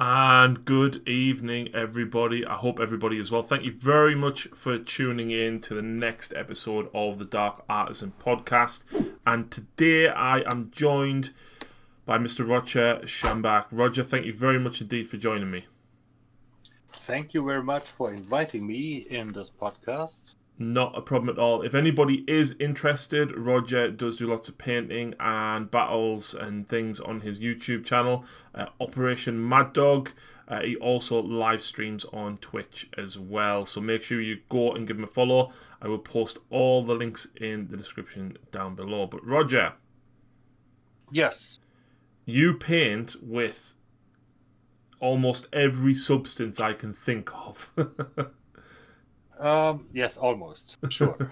And good evening, everybody. I hope everybody is well. Thank you very much for tuning in to the next episode of the Dark Artisan podcast. And today I am joined by Mr. Roger Schambach. Roger, thank you very much indeed for joining me. Thank you very much for inviting me in this podcast. Not a problem at all. If anybody is interested, Roger does do lots of painting and battles and things on his YouTube channel, Operation Mad Dog. He also live streams on Twitch as well. So make sure you go and give him a follow. I will post all the links in the description down below. But Roger. Yes. You paint with almost every substance I can think of. Yes, almost. Sure.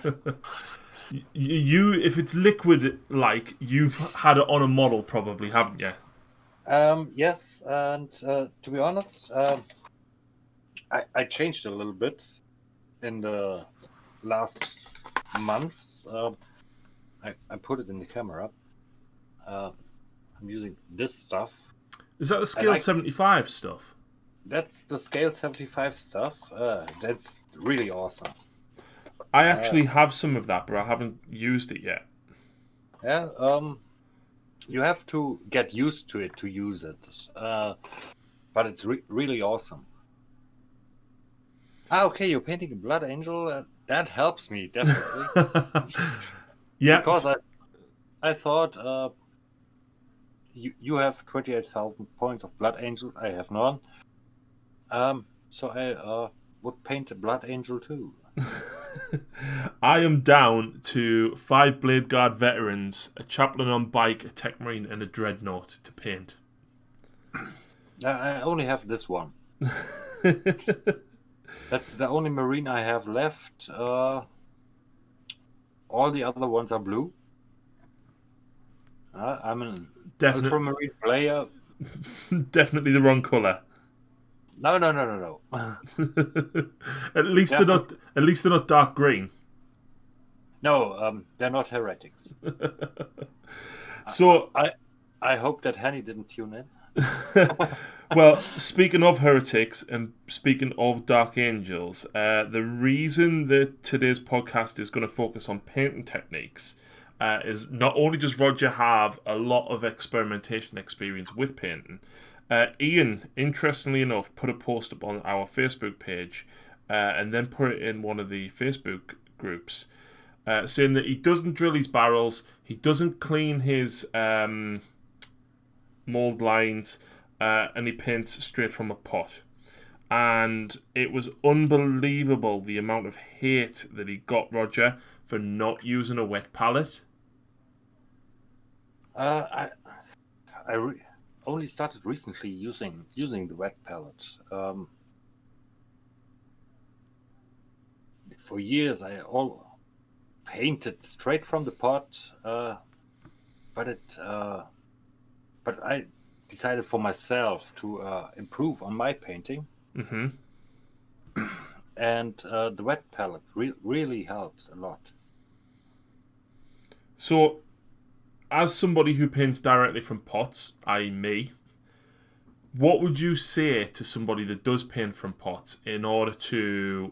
You, if it's liquid, like, you've had it on a model, probably, haven't you? Yes, and to be honest, I changed a little bit in the last months. I put it in the camera. I'm using this stuff. Is that the scale 75 stuff? That's the scale 75 stuff. That's really awesome. I actually have some of that, but I haven't used it yet. Yeah, you have to get used to it to use it. But it's really awesome. Okay, you're painting a blood angel. That helps me, definitely. Yeah. Because I thought you have 28,000 points of blood angels. I have none. So I would paint a blood angel too. I am down to 5 Blade Guard veterans, a chaplain on bike, a tech marine, and a dreadnought to paint. I only have this one. That's the only marine I have left. All the other ones are blue. I'm an ultramarine player. Definitely the wrong colour. No. At least they're not dark green. No, they're not heretics. So I hope that Henny didn't tune in. Well, speaking of heretics and speaking of dark angels, the reason that today's podcast is going to focus on painting techniques is not only does Roger have a lot of experimentation experience with painting, Ian, interestingly enough, put a post up on our Facebook page and then put it in one of the Facebook groups saying that he doesn't drill his barrels, he doesn't clean his mould lines, and he paints straight from a pot. And it was unbelievable the amount of hate that he got, Roger, for not using a wet palette. I only started recently using the wet palette. For years, I all painted straight from the pot, but I decided for myself to improve on my painting. Mm-hmm. And the wet palette really helps a lot. So, as somebody who paints directly from pots, i.e. me, what would you say to somebody that does paint from pots in order to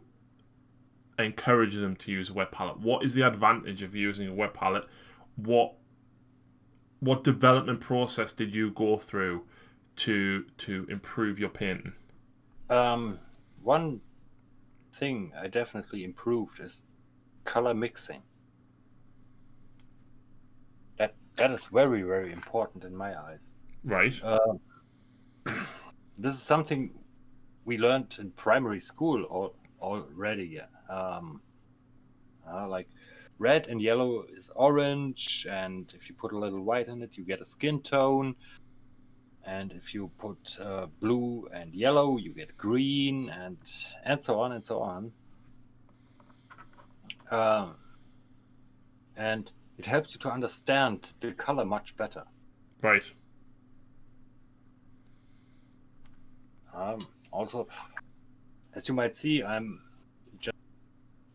encourage them to use a wet palette? What is the advantage of using a wet palette? What development process did you go through to improve your painting? One thing I definitely improved is color mixing. That is very, very important in my eyes. Right. This is something we learned in primary school already. Like red and yellow is orange, and if you put a little white in it, you get a skin tone. And if you put blue and yellow, you get green, and so on and so on. And it helps you to understand the color much better. Right. Also, as you might see, I'm just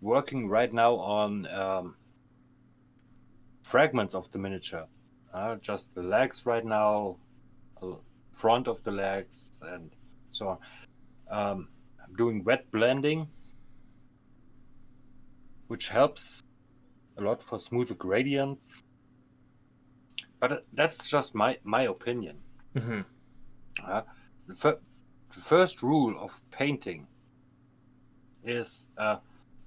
working right now on fragments of the miniature. Just the legs right now, front of the legs, and so on. I'm doing wet blending, which helps a lot for smoother gradients. But that's just my opinion. Mm-hmm. The first rule of painting is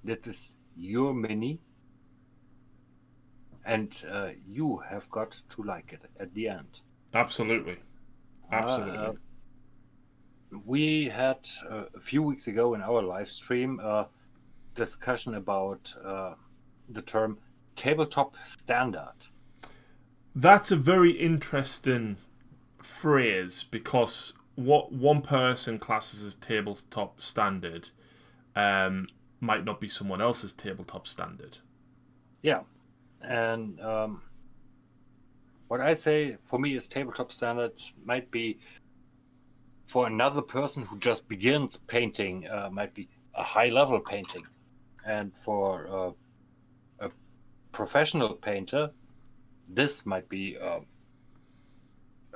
this is your mini, and you have got to like it at the end. Absolutely. Absolutely. We had a few weeks ago in our live stream discussion about the term tabletop standard. That's a very interesting phrase, because what one person classes as tabletop standard might not be someone else's tabletop standard. Yeah, and what I say for me is tabletop standard might be for another person who just begins painting, might be a high level painting, and for a professional painter, this might be a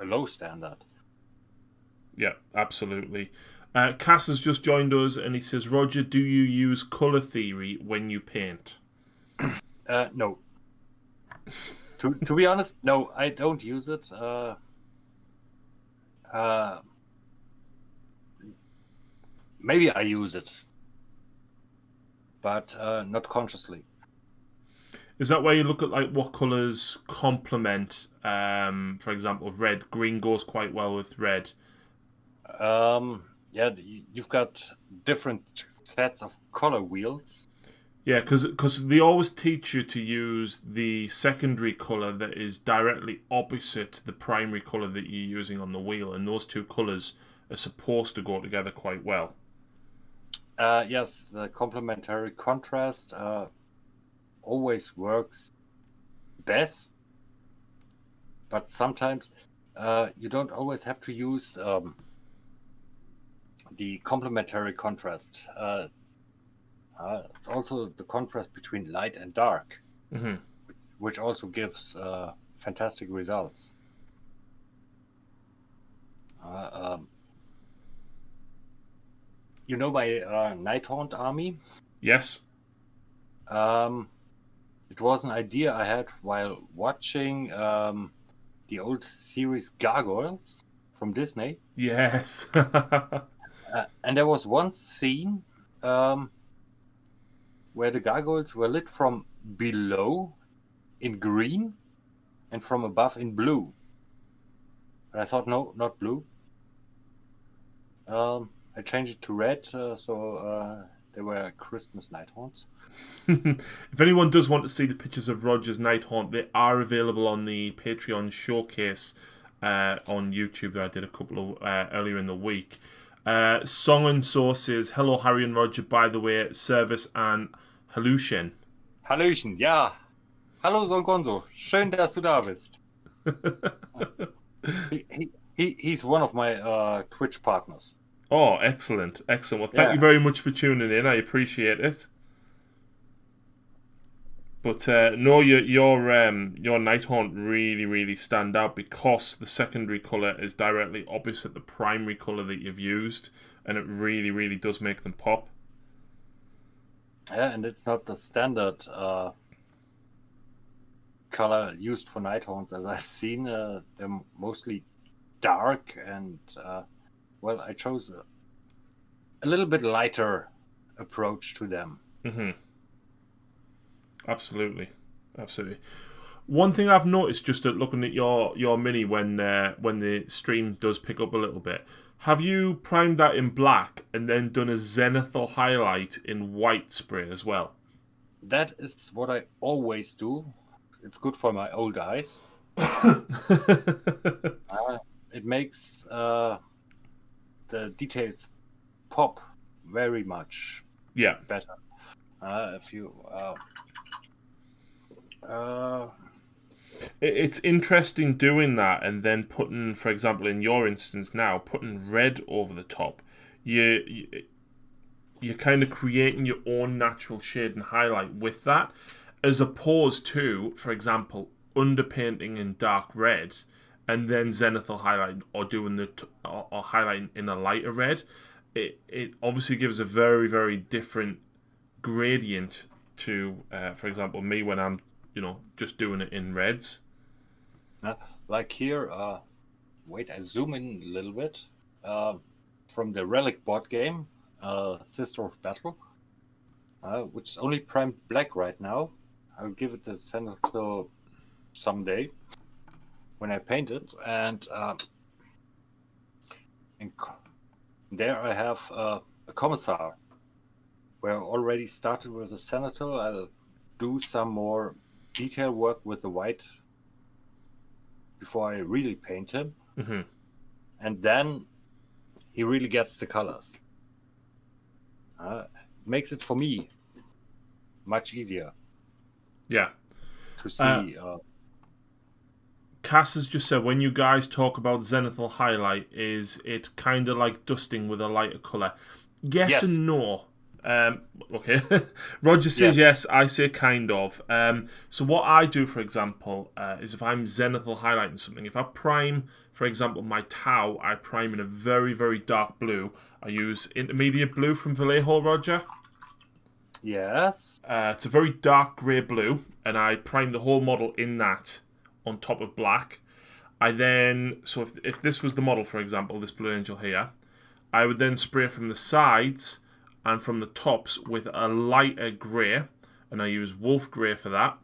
low standard. Yeah, absolutely. Cass has just joined us, and he says, Roger, do you use colour theory when you paint? No. To be honest, no, I don't use it. Maybe I use it, but not consciously. Is that where you look at like what colours complement? For example, red. Green goes quite well with red. Yeah, you've got different sets of color wheels. Yeah, because they always teach you to use the secondary colour that is directly opposite the primary colour that you're using on the wheel, and those two colours are supposed to go together quite well. Yes, the complementary contrast always works best, but sometimes you don't always have to use the complementary contrast. It's also the contrast between light and dark, mm-hmm. which also gives fantastic results. You know my Nighthaunt army? Yes. It was an idea I had while watching the old series Gargoyles from Disney. Yes. And there was one scene where the gargoyles were lit from below in green and from above in blue. And I thought, no, not blue. I changed it to red, so they were Christmas Nighthaunts. If anyone does want to see the pictures of Roger's Nighthaunt, they are available on the Patreon showcase on YouTube that I did a couple of earlier in the week. Song and So says, hello Harry and Roger, by the way, Service and Hallöchen. Hallöchen, ja. Hallo Songonzo, schön, dass du da bist. He's one of my Twitch partners. Oh, excellent, excellent. Well, thank you very much for tuning in. I appreciate it. But no, your Nighthaunt really stand out because the secondary colour is directly opposite the primary colour that you've used, and it really does make them pop. Yeah, and it's not the standard color used for Nighthaunts as I've seen. They're mostly dark, and well, I chose a little bit lighter approach to them. Mm-hmm. Absolutely. One thing I've noticed just at looking at your mini when the stream does pick up a little bit, have you primed that in black and then done a Xenopho Highlight in white spray as well? That is what I always do. It's good for my old eyes. It makes the details pop very much better. If you it's interesting doing that and then putting, for example, in your instance now, putting red over the top. You're kind of creating your own natural shade and highlight with that, as opposed to, for example, underpainting in dark red and then Xenopho Highlight, or doing or highlighting in a lighter red, it obviously gives a very, very different gradient to, for example, me when I'm just doing it in reds. Like here, wait, I zoom in a little bit. From the Relic board game, Sister of Battle, which is only primed black right now. I'll give it a Sentinel someday when I paint it, and there I have a Commissar, where I already started with a Senator. I'll do some more detail work with the white before I really paint him. Mm-hmm. And then he really gets the colors. Makes it for me much easier. Yeah. To see. Cass has just said, when you guys talk about Xenopho Highlight, is it kind of like dusting with a lighter colour? Yes and no. Okay. Roger says yes, I say kind of. So what I do, for example, is if I'm Xenopho highlighting something, if I prime, for example, my Tau, I prime in a very, very dark blue. I use intermediate blue from Vallejo, Roger. Yes. It's a very dark grey blue, and I prime the whole model in that on top of black. I then, so if this was the model, for example, this Blue Angel here, I would then spray from the sides and from the tops with a lighter grey, and I use wolf grey for that.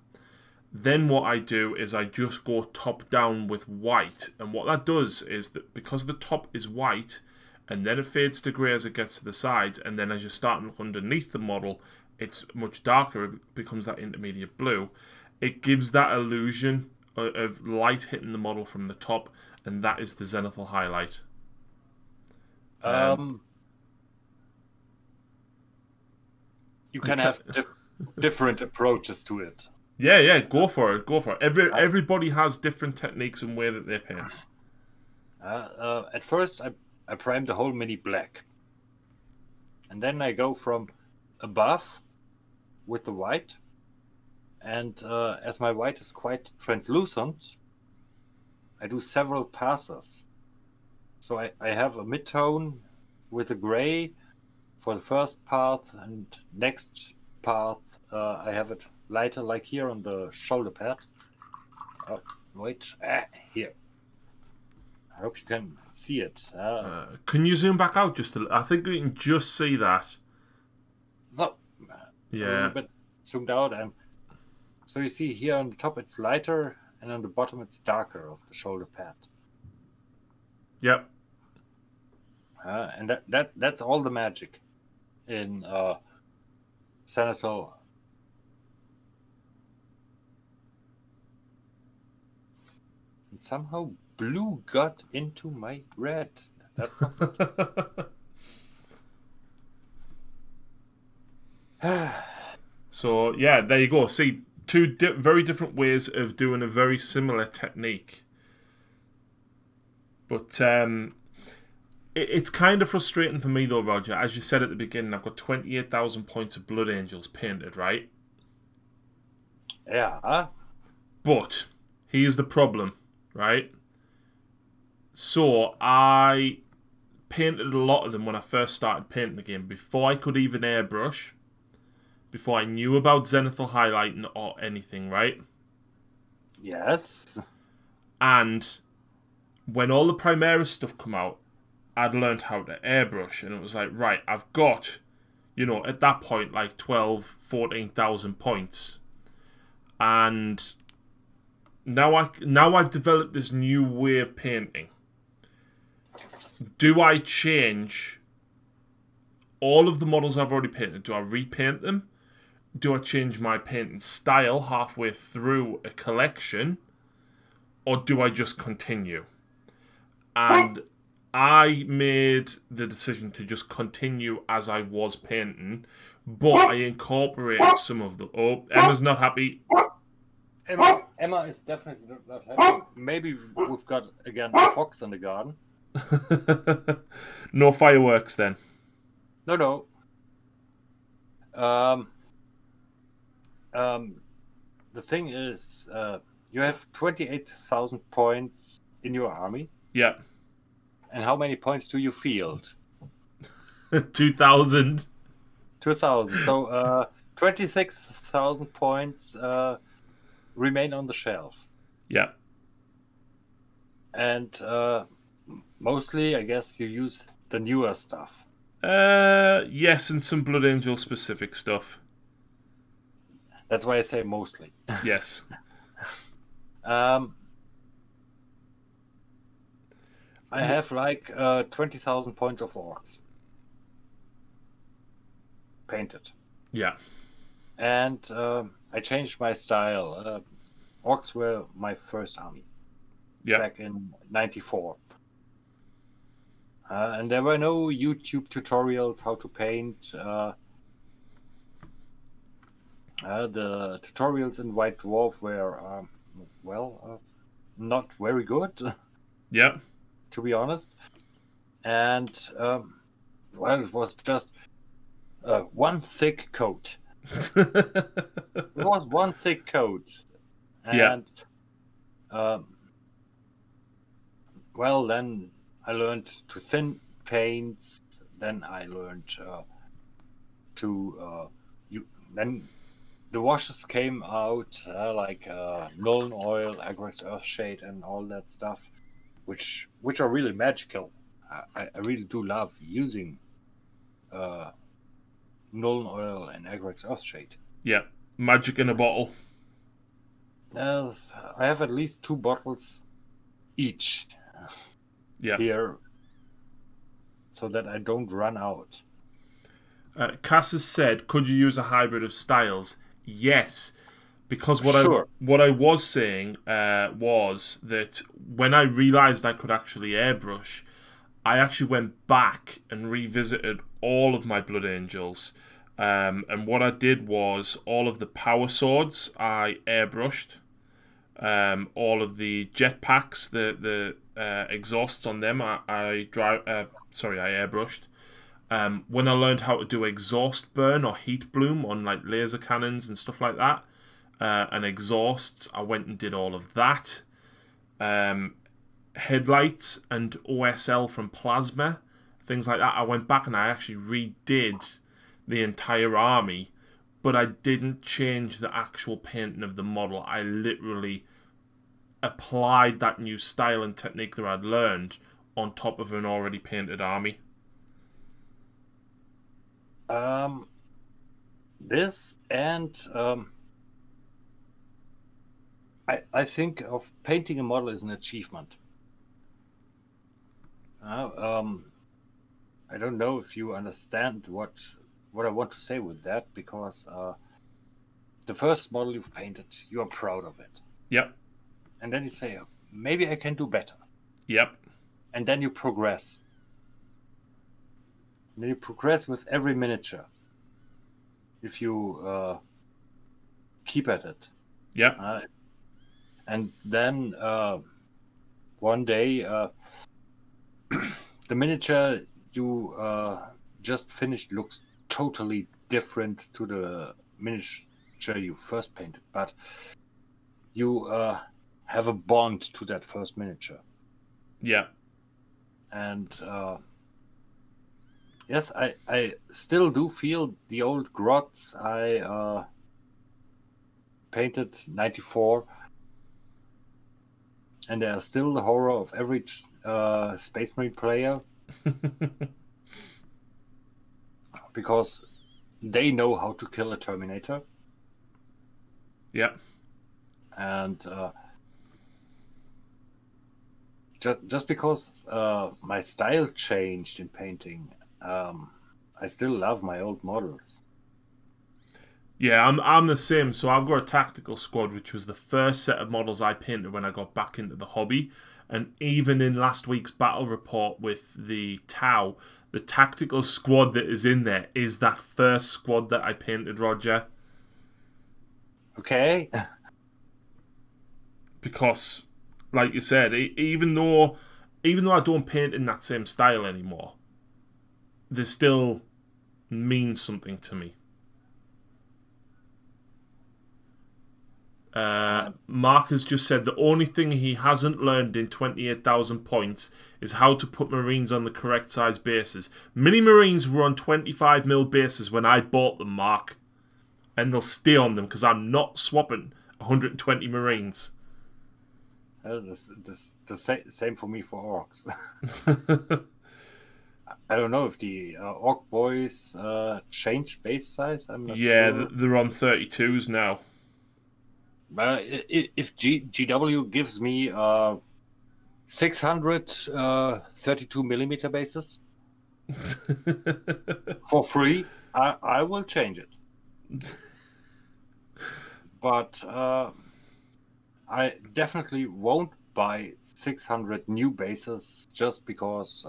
Then what I do is I just go top down with white, and what that does is that because the top is white, and then it fades to grey as it gets to the sides, and then as you start to look underneath the model, it's much darker, it becomes that intermediate blue. It gives that illusion of light hitting the model from the top, and that is the Xenopho Highlight. You can have different approaches to it. Yeah, go for it. Everybody has different techniques and way that they paint. At first, I prime the whole mini black, and then I go from above with the white, and as my white is quite translucent, I do several passes. So I have a mid-tone with a gray for the first path, and next path I have it lighter, like here on the shoulder pad. Here. I hope you can see it. Can you zoom back out just a little? I think we can just see that. So, yeah. A little bit zoomed out, and so you see here on the top it's lighter, and on the bottom it's darker of the shoulder pad. Yep. And that's all the magic in Senator. And somehow blue got into my red. That's not good. So, yeah, there you go. See, two very different ways of doing a very similar technique. But it's kind of frustrating for me, though, Roger. As you said at the beginning, I've got 28,000 points of Blood Angels painted, right? Yeah. But here's the problem, right? So I painted a lot of them when I first started painting the game, before I could even airbrush, before I knew about Xenopho Highlight or anything, right? Yes. And when all the Primaris stuff come out, I'd learned how to airbrush, and it was like, right, I've got, at that point, like 12, 14,000 points. And now I've developed this new way of painting. Do I change all of the models I've already painted? Do I repaint them? Do I change my painting style halfway through a collection? Or do I just continue? And I made the decision to just continue as I was painting, but I incorporated some of the... Oh, Emma's not happy. Emma is definitely not happy. Maybe we've got, again, a fox in the garden. No fireworks, then. No. The thing is, you have 28,000 points in your army. Yeah. And how many points do you field? 2,000. 2,000. So 26,000 points remain on the shelf. Yeah. And mostly, I guess, you use the newer stuff. Yes, and some Blood Angel specific stuff. That's why I say mostly. Yes. I have like 20,000 points of orcs painted. Yeah. And I changed my style. Orcs were my first army back in 94. And there were no YouTube tutorials how to paint. The tutorials in White Dwarf were, not very good. Yeah. To be honest. And, it was just one thick coat. It was one thick coat. And, then I learned to thin paints. Then I learned then the washes came out like Nuln Oil, Agrax Earthshade, and all that stuff, which are really magical. I really do love using Nuln Oil and Agrax Earthshade. Yeah, magic in a bottle. I have at least 2 bottles each here, so that I don't run out. Cass has said, could you use a hybrid of styles? Yes, because what I was saying was that when I realised I could actually airbrush, I actually went back and revisited all of my Blood Angels. And what I did was all of the power swords I airbrushed. All of the jetpacks, the exhausts on them, I airbrushed. When I learned how to do exhaust burn or heat bloom on like laser cannons and stuff like that, and exhausts, I went and did all of that. Headlights and OSL from plasma, things like that, I went back and I actually redid the entire army, but I didn't change the actual painting of the model. I literally applied that new style and technique that I'd learned on top of an already painted army. This and I think of painting a model as an achievement. I don't know if you understand what I want to say with that, because the first model you've painted, you are proud of it. Yep. And then you say, maybe I can do better. Yep. And then you progress. And then you progress with every miniature. If you keep at it. Yep. And then one day, the miniature you just finished looks totally different to the miniature you first painted. But you have a bond to that first miniature. Yeah. And yes, I still do feel the old grots I painted 94, and they are still the horror of every Space Marine player. Because they know how to kill a Terminator. Yeah. And just because my style changed in painting, I still love my old models. Yeah, I'm the same. So I've got a tactical squad, which was the first set of models I painted when I got back into the hobby. And even in last week's battle report with the Tau, the tactical squad that is in there is that first squad that I painted, Roger. Okay. Because, like you said, even though I don't paint in that same style anymore, they still mean something to me. Mark has just said the only thing he hasn't learned in 28,000 points is how to put marines on the correct size bases. Mini marines were on 25mm bases when I bought them, Mark. And they'll stay on them because I'm not swapping 120 marines. The same for me for orcs. I don't know if the orc boys changed base size. I'm not sure. Yeah, they're on 32s now. If GW gives me 600 32mm bases for free, I will change it. But I definitely won't buy 600 new bases just because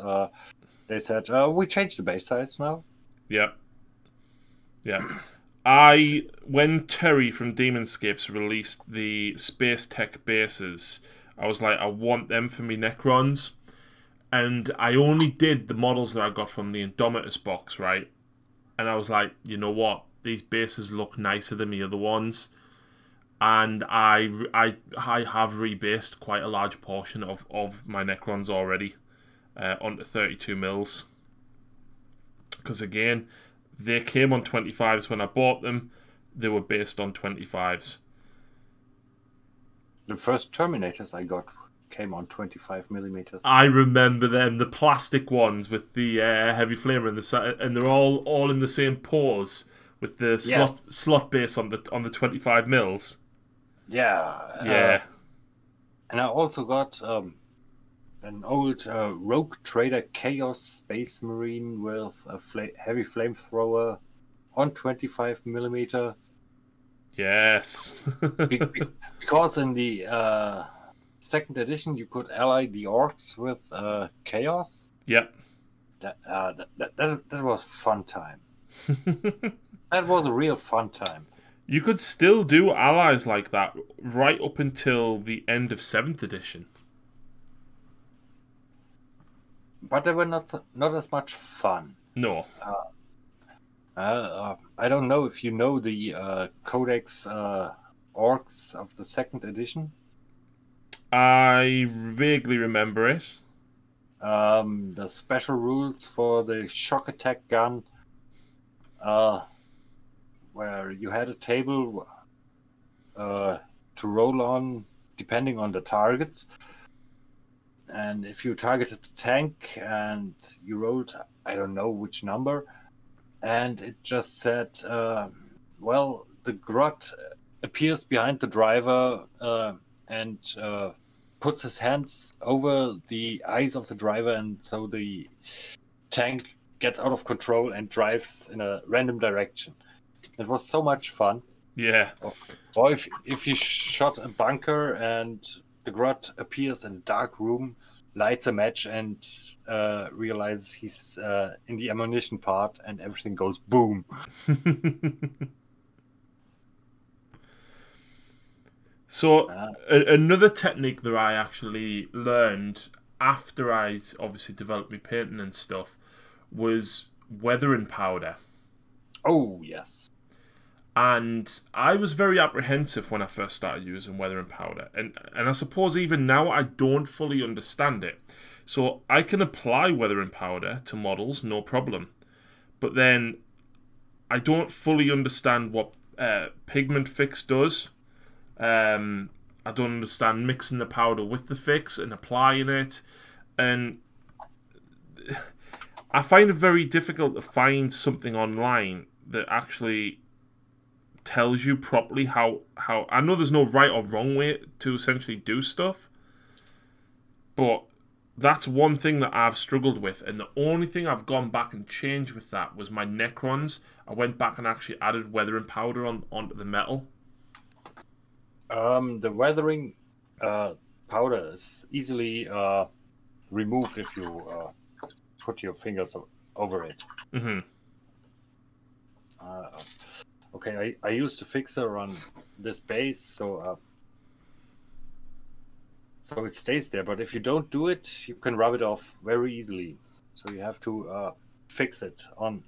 they said we changed the base size now. Yep. When Terry from Demonscapes released the Space Tech bases, I was like, I want them for me Necrons. And I only did the models that I got from the Indomitus box, right? And I was like, you know what? These bases look nicer than the other ones. And I have rebased quite a large portion of my Necrons already onto 32mm. Because again, they came on 25s when I bought them. They were based on 25s. The first Terminators I got came on 25mm. I remember them, the plastic ones with the heavy flamer in the side, and they're all in the same pose with the slot base on the 25mm. Yeah. And I also got an old Rogue Trader Chaos Space Marine with a heavy flamethrower on 25mm. Yes. Because in the second edition you could ally the orcs with Chaos. Yep. That was fun time. That was a real fun time. You could still do allies like that right up until the end of 7th edition. But they were not as much fun. No. I don't know if you know the Codex Orcs of the 2nd edition. I vaguely remember it. The special rules for the shock attack gun, where you had a table to roll on depending on the target. And if you targeted the tank and you rolled, I don't know which number, and it just said, well, the Grot appears behind the driver and puts his hands over the eyes of the driver, and so the tank gets out of control and drives in a random direction. It was so much fun. Yeah. Or if you shot a bunker and the Grot appears in a dark room, lights a match, and realizes he's in the ammunition part, and everything goes boom. So another technique that I actually learned after I obviously developed my painting and stuff was weathering powder. Oh, yes. And I was very apprehensive when I first started using weathering powder. And I suppose even now I don't fully understand it. So I can apply weathering powder to models, no problem. But then I don't fully understand what pigment fix does. I don't understand mixing the powder with the fix and applying it. And I find it very difficult to find something online that actually tells you properly how I know there's no right or wrong way to essentially do stuff, but that's one thing that I've struggled with, and the only thing I've gone back and changed with that was my Necrons. I went back and actually added weathering powder onto the metal. The weathering powder is easily removed if you put your fingers over it. Mm-hmm. Okay, I used a fixer on this base, so it stays there. But if you don't do it, you can rub it off very easily. So you have to fix it on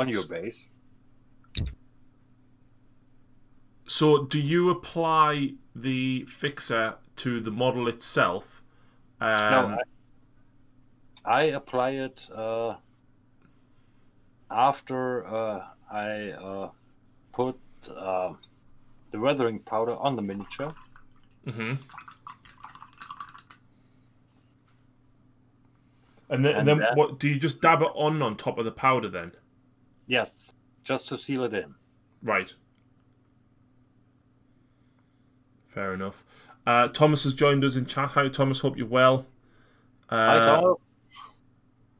your base. So, do you apply the fixer to the model itself? No, I apply it after I put the weathering powder on the miniature. Mm-hmm. And then what do you just dab it on top of the powder then? Yes, just to seal it in. Right. Fair enough. Thomas has joined us in chat. Hi, Thomas. Hope you're well. Hi, Thomas.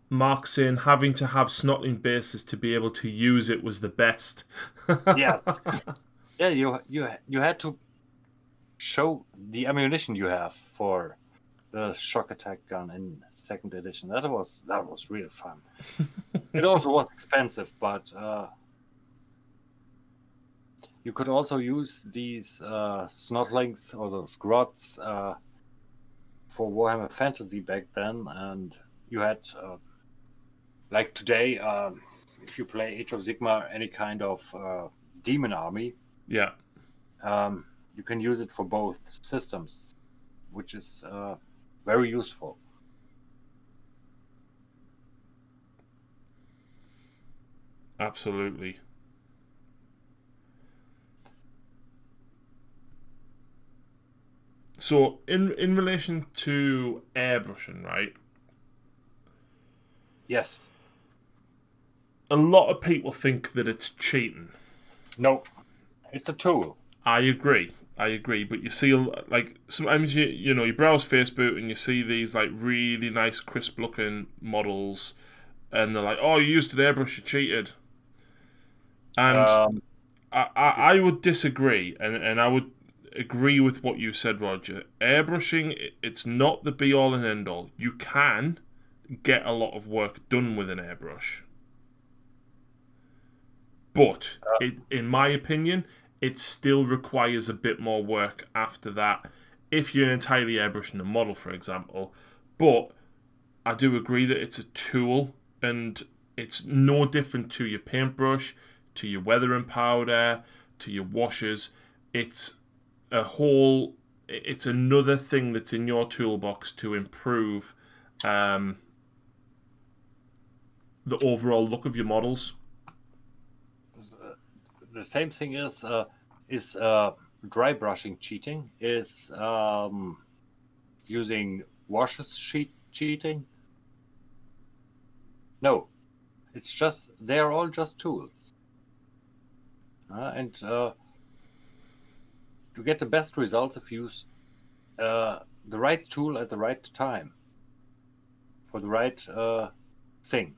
Mark saying having to have snotling bases to be able to use it was the best. Yes. Yeah, you had to show the ammunition you have for the shock attack gun in second edition. That was really fun. It also was expensive, but you could also use these snotlings or those grots for Warhammer Fantasy back then, and you had like today, if you play Age of Sigmar, any kind of demon army, Yeah. you can use it for both systems, which is very useful. Absolutely. So, in relation to airbrushing, right? Yes. A lot of people think that it's cheating. No, it's a tool. I agree, but you see, like, sometimes you browse Facebook and you see these like really nice, crisp looking models, and they're like, "Oh, you used an airbrush, you cheated." And I would disagree, and I would agree with what you said, Roger. Airbrushing, it's not the be all and end all. You can get a lot of work done with an airbrush, but in my opinion, it still requires a bit more work after that if you're entirely airbrushing a model, for example. But I do agree that it's a tool, and it's no different to your paintbrush, to your weathering powder, to your washes. It's another thing that's in your toolbox to improve the overall look of your models. The same thing is dry brushing cheating? Is using washes cheating? No, it's just they're all just tools, and you get the best results if you use the right tool at the right time for the right thing.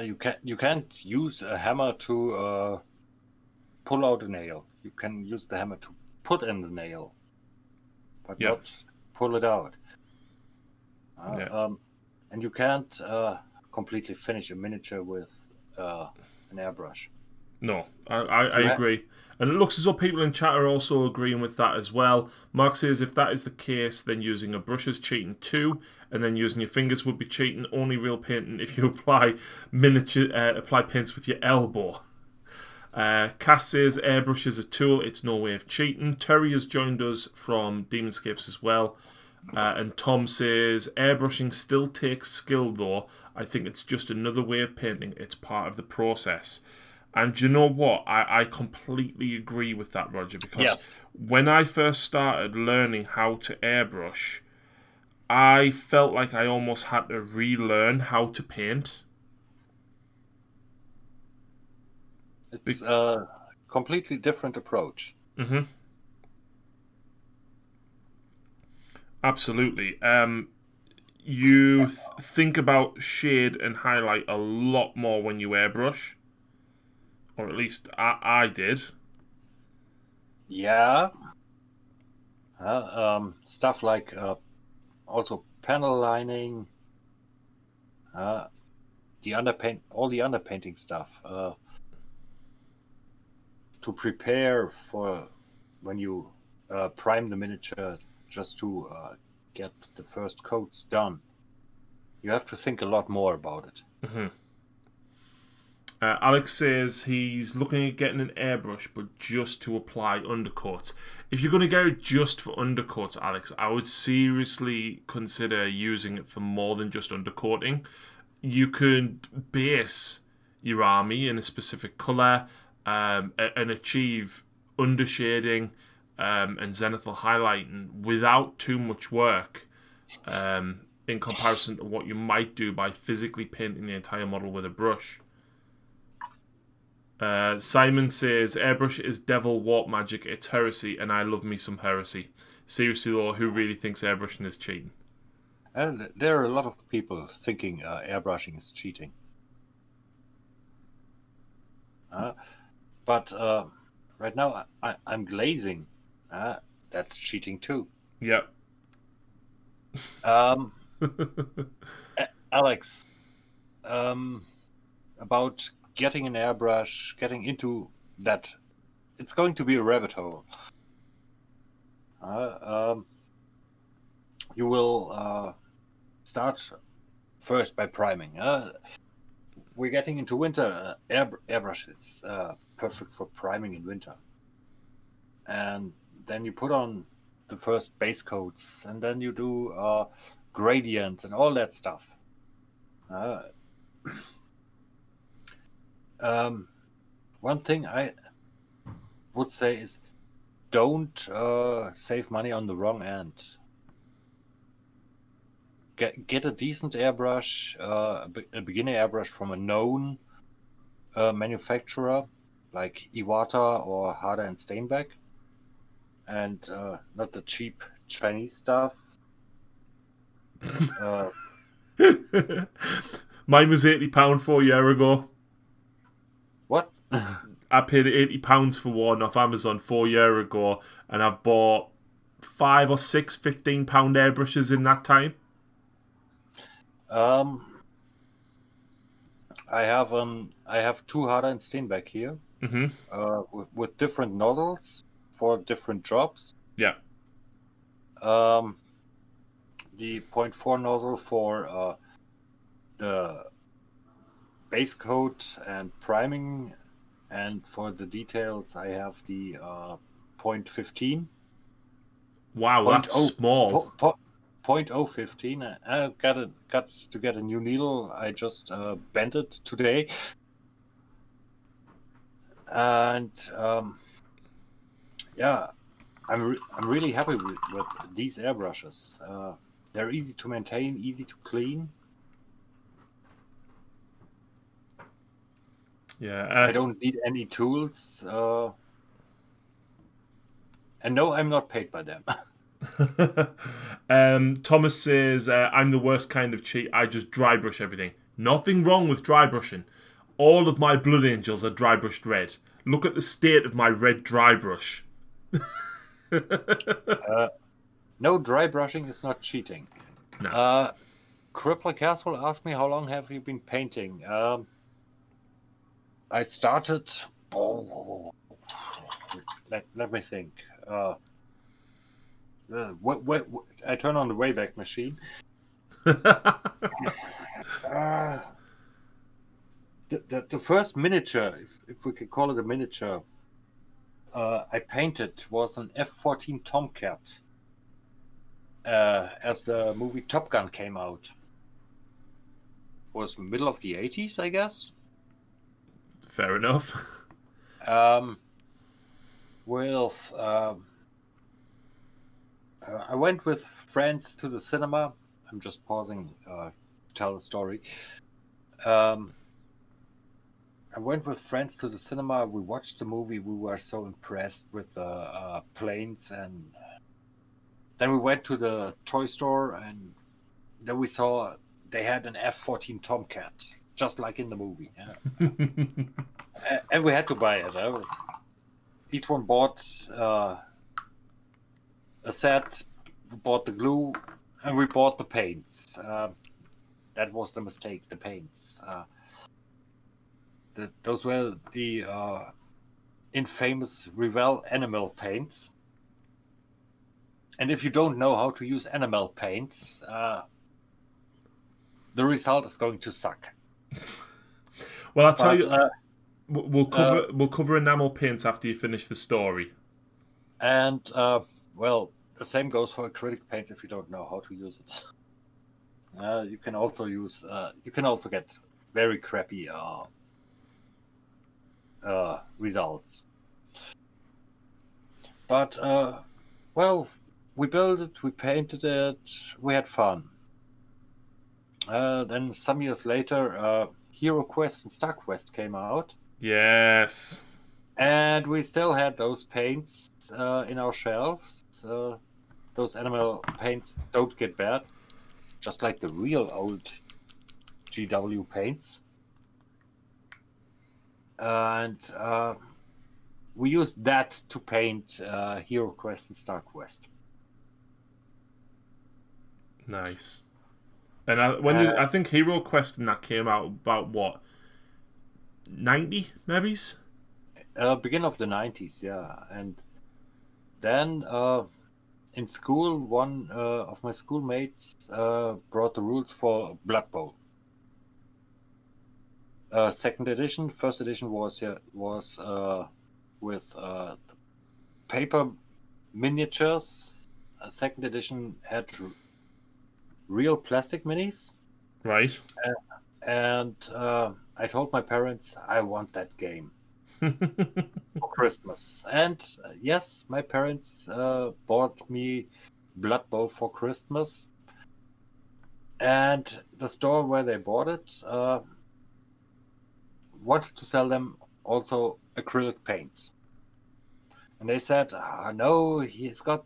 You can't use a hammer to pull out a nail. You can use the hammer to put in the nail, but not pull it out. And you can't completely finish a miniature with an airbrush. No, I agree. And it looks as though people in chat are also agreeing with that as well. Mark says if that is the case, then using a brush is cheating too, and then using your fingers would be cheating. Only real painting if you apply paints with your elbow. Cass says airbrush is a tool, it's no way of cheating. Terry has joined us from Demonscapes as well. And Tom says airbrushing still takes skill though. I think it's just another way of painting. It's part of the process. And you know what? I completely agree with that, Roger, because when I first started learning how to airbrush, I felt like I almost had to relearn how to paint. It's a completely different approach. Mm-hmm. Absolutely. You think about shade and highlight a lot more when you airbrush. Or at least I did. Yeah. Stuff like also panel lining, the underpaint, all the underpainting stuff, to prepare for when you prime the miniature, just to get the first coats done. You have to think a lot more about it. Mm-hmm. Alex says he's looking at getting an airbrush, but just to apply undercuts. If you're going to get it just for undercuts, Alex, I would seriously consider using it for more than just undercoating. You could base your army in a specific colour and achieve undershading and zenithal highlighting without too much work in comparison to what you might do by physically painting the entire model with a brush. Simon says, airbrush is devil warp magic, it's heresy, and I love me some heresy. Seriously though, who really thinks airbrushing is cheating? There are a lot of people thinking airbrushing is cheating. But right now I'm glazing. That's cheating too. Yep. Alex, about getting an airbrush, getting into that, it's going to be a rabbit hole. You will start first by priming. We're getting into winter. Airbrush is perfect for priming in winter. And then you put on the first base coats, and then you do gradients and all that stuff. One thing I would say is don't save money on the wrong end. Get a decent airbrush, a beginner airbrush from a known manufacturer like Iwata or Harder and Steinbeck, and not the cheap Chinese stuff. Mine was £80 4 years ago. What? I paid £80 for one off Amazon 4 years ago, and I've bought 5 or 6 £15 airbrushes in that time. I have two Harder and Steinbeck here, with different nozzles for different jobs. Yeah. The 0.4 nozzle for the base coat and priming, and for the details I have the 0.15. Wow, that's small. 0.015. I got to get a new needle. I just bent it today, and yeah, I'm really happy with these airbrushes. They're easy to maintain, easy to clean. Yeah, I don't need any tools, and no, I'm not paid by them. Thomas says, I'm the worst kind of cheat. I just dry brush everything. Nothing wrong with dry brushing. All of my Blood Angels are dry brushed red. Look at the state of my red dry brush. No, dry brushing is not cheating. No. Crippler Castle asked me, how long have you been painting? I started... let me think. I turn on the Wayback Machine. The first miniature, if we could call it a miniature, I painted was an F-14 Tomcat as the movie Top Gun came out. It was middle of the 80s, I guess. Fair enough. I went with friends to the cinema. I'm just pausing to tell the story. I went with friends to the cinema. We watched the movie. We were so impressed with the planes, and then we went to the toy store, and then we saw they had an F-14 Tomcat, just like in the movie. And we had to buy it. Each one bought a set, we bought the glue, and we bought the paints. That was the mistake, the paints. Those were the infamous Revell enamel paints. And if you don't know how to use enamel paints, the result is going to suck. Well, I'll tell you. We'll cover enamel paints after you finish the story. And well, the same goes for acrylic paints if you don't know how to use it. You can also use. You can also get very crappy results. But well, we built it, we painted it, we had fun. Then some years later, Hero Quest and Star Quest came out. Yes. And we still had those paints in our shelves. Those enamel paints don't get bad, just like the real old GW paints. And we used that to paint Hero Quest and Star Quest. Nice. And I think Hero Quest and that came out about what, 90 maybe? Beginning of the 90s, yeah. And then in school, one of my schoolmates brought the rules for Blood Bowl. Second edition. First edition was with paper miniatures. Second edition had real plastic minis. Right. And I told my parents I want that game for Christmas. And yes, my parents bought me Blood Bowl for Christmas. And the store where they bought it wanted to sell them also acrylic paints. And they said, no, he's got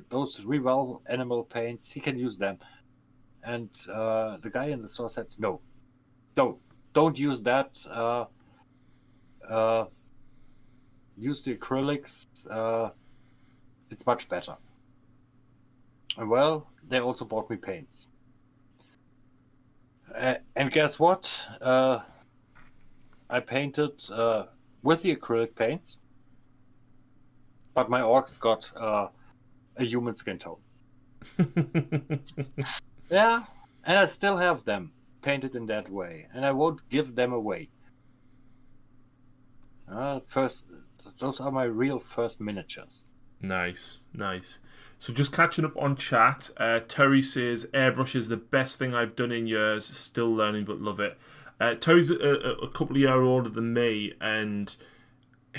those Revolve animal paints. He can use them. And the guy in the store said, no, don't use that. Use the acrylics. It's much better. And well, they also bought me paints. And guess what? I painted with the acrylic paints, but my orcs got a human skin tone. Yeah, and I still have them painted in that way, and I won't give them away. Those are my real first miniatures. Nice. So just catching up on chat, Terry says, Airbrush is the best thing I've done in years, still learning but love it. Terry's a couple of years older than me, and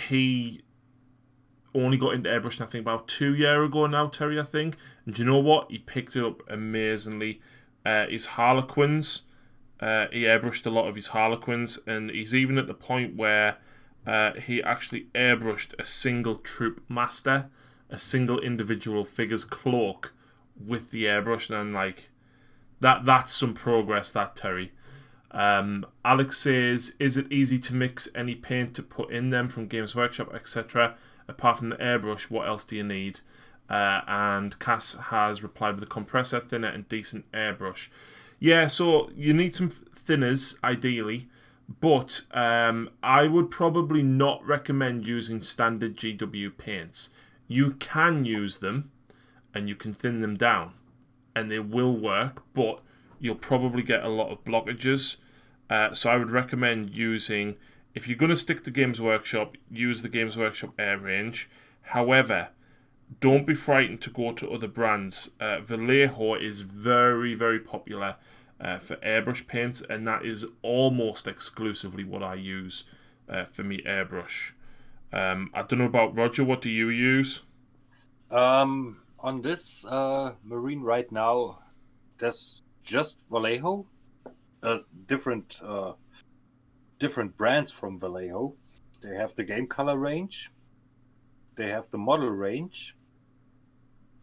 he only got into airbrushing, I think, about 2 years ago now, Terry, I think. And do you know what? He picked it up amazingly. His Harlequins, he airbrushed a lot of his Harlequins, and he's even at the point where he actually airbrushed a single troop master, a single individual figure's cloak with the airbrush, and like that's some progress, that, Terry. Alex says, is it easy to mix any paint to put in them from Games Workshop, etc.? Apart from the airbrush, what else do you need? And Cass has replied with a compressor, thinner, and decent airbrush. Yeah, so you need some thinners, ideally, but I would probably not recommend using standard GW paints. You can use them, and you can thin them down, and they will work, but you'll probably get a lot of blockages. So I would recommend using, if you're going to stick to Games Workshop, use the Games Workshop Air range. However, don't be frightened to go to other brands. Vallejo is very, very popular for airbrush paints, and that is almost exclusively what I use for me airbrush. I don't know about Roger, what do you use? On this marine right now, there's just Vallejo. Different brands from Vallejo. They have the game color range. They have the model range.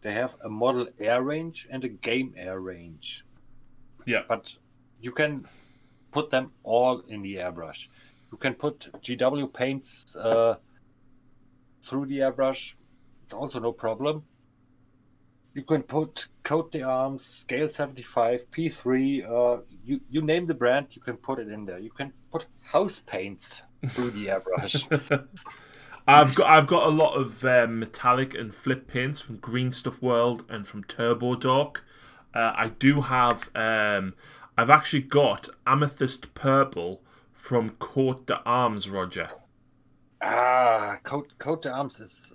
They have a model air range and a game air range. Yeah. But you can put them all in the airbrush. You can put GW paints through the airbrush. It's also no problem. You can put Coat de Arms, Scale 75, P3, you name the brand, you can put it in there. You can put house paints through the airbrush. I've got a lot of metallic and flip paints from Green Stuff World and from Turbo Dark. I do have, I've actually got Amethyst Purple from Cote d'Arms, Roger. Cote d'Arms is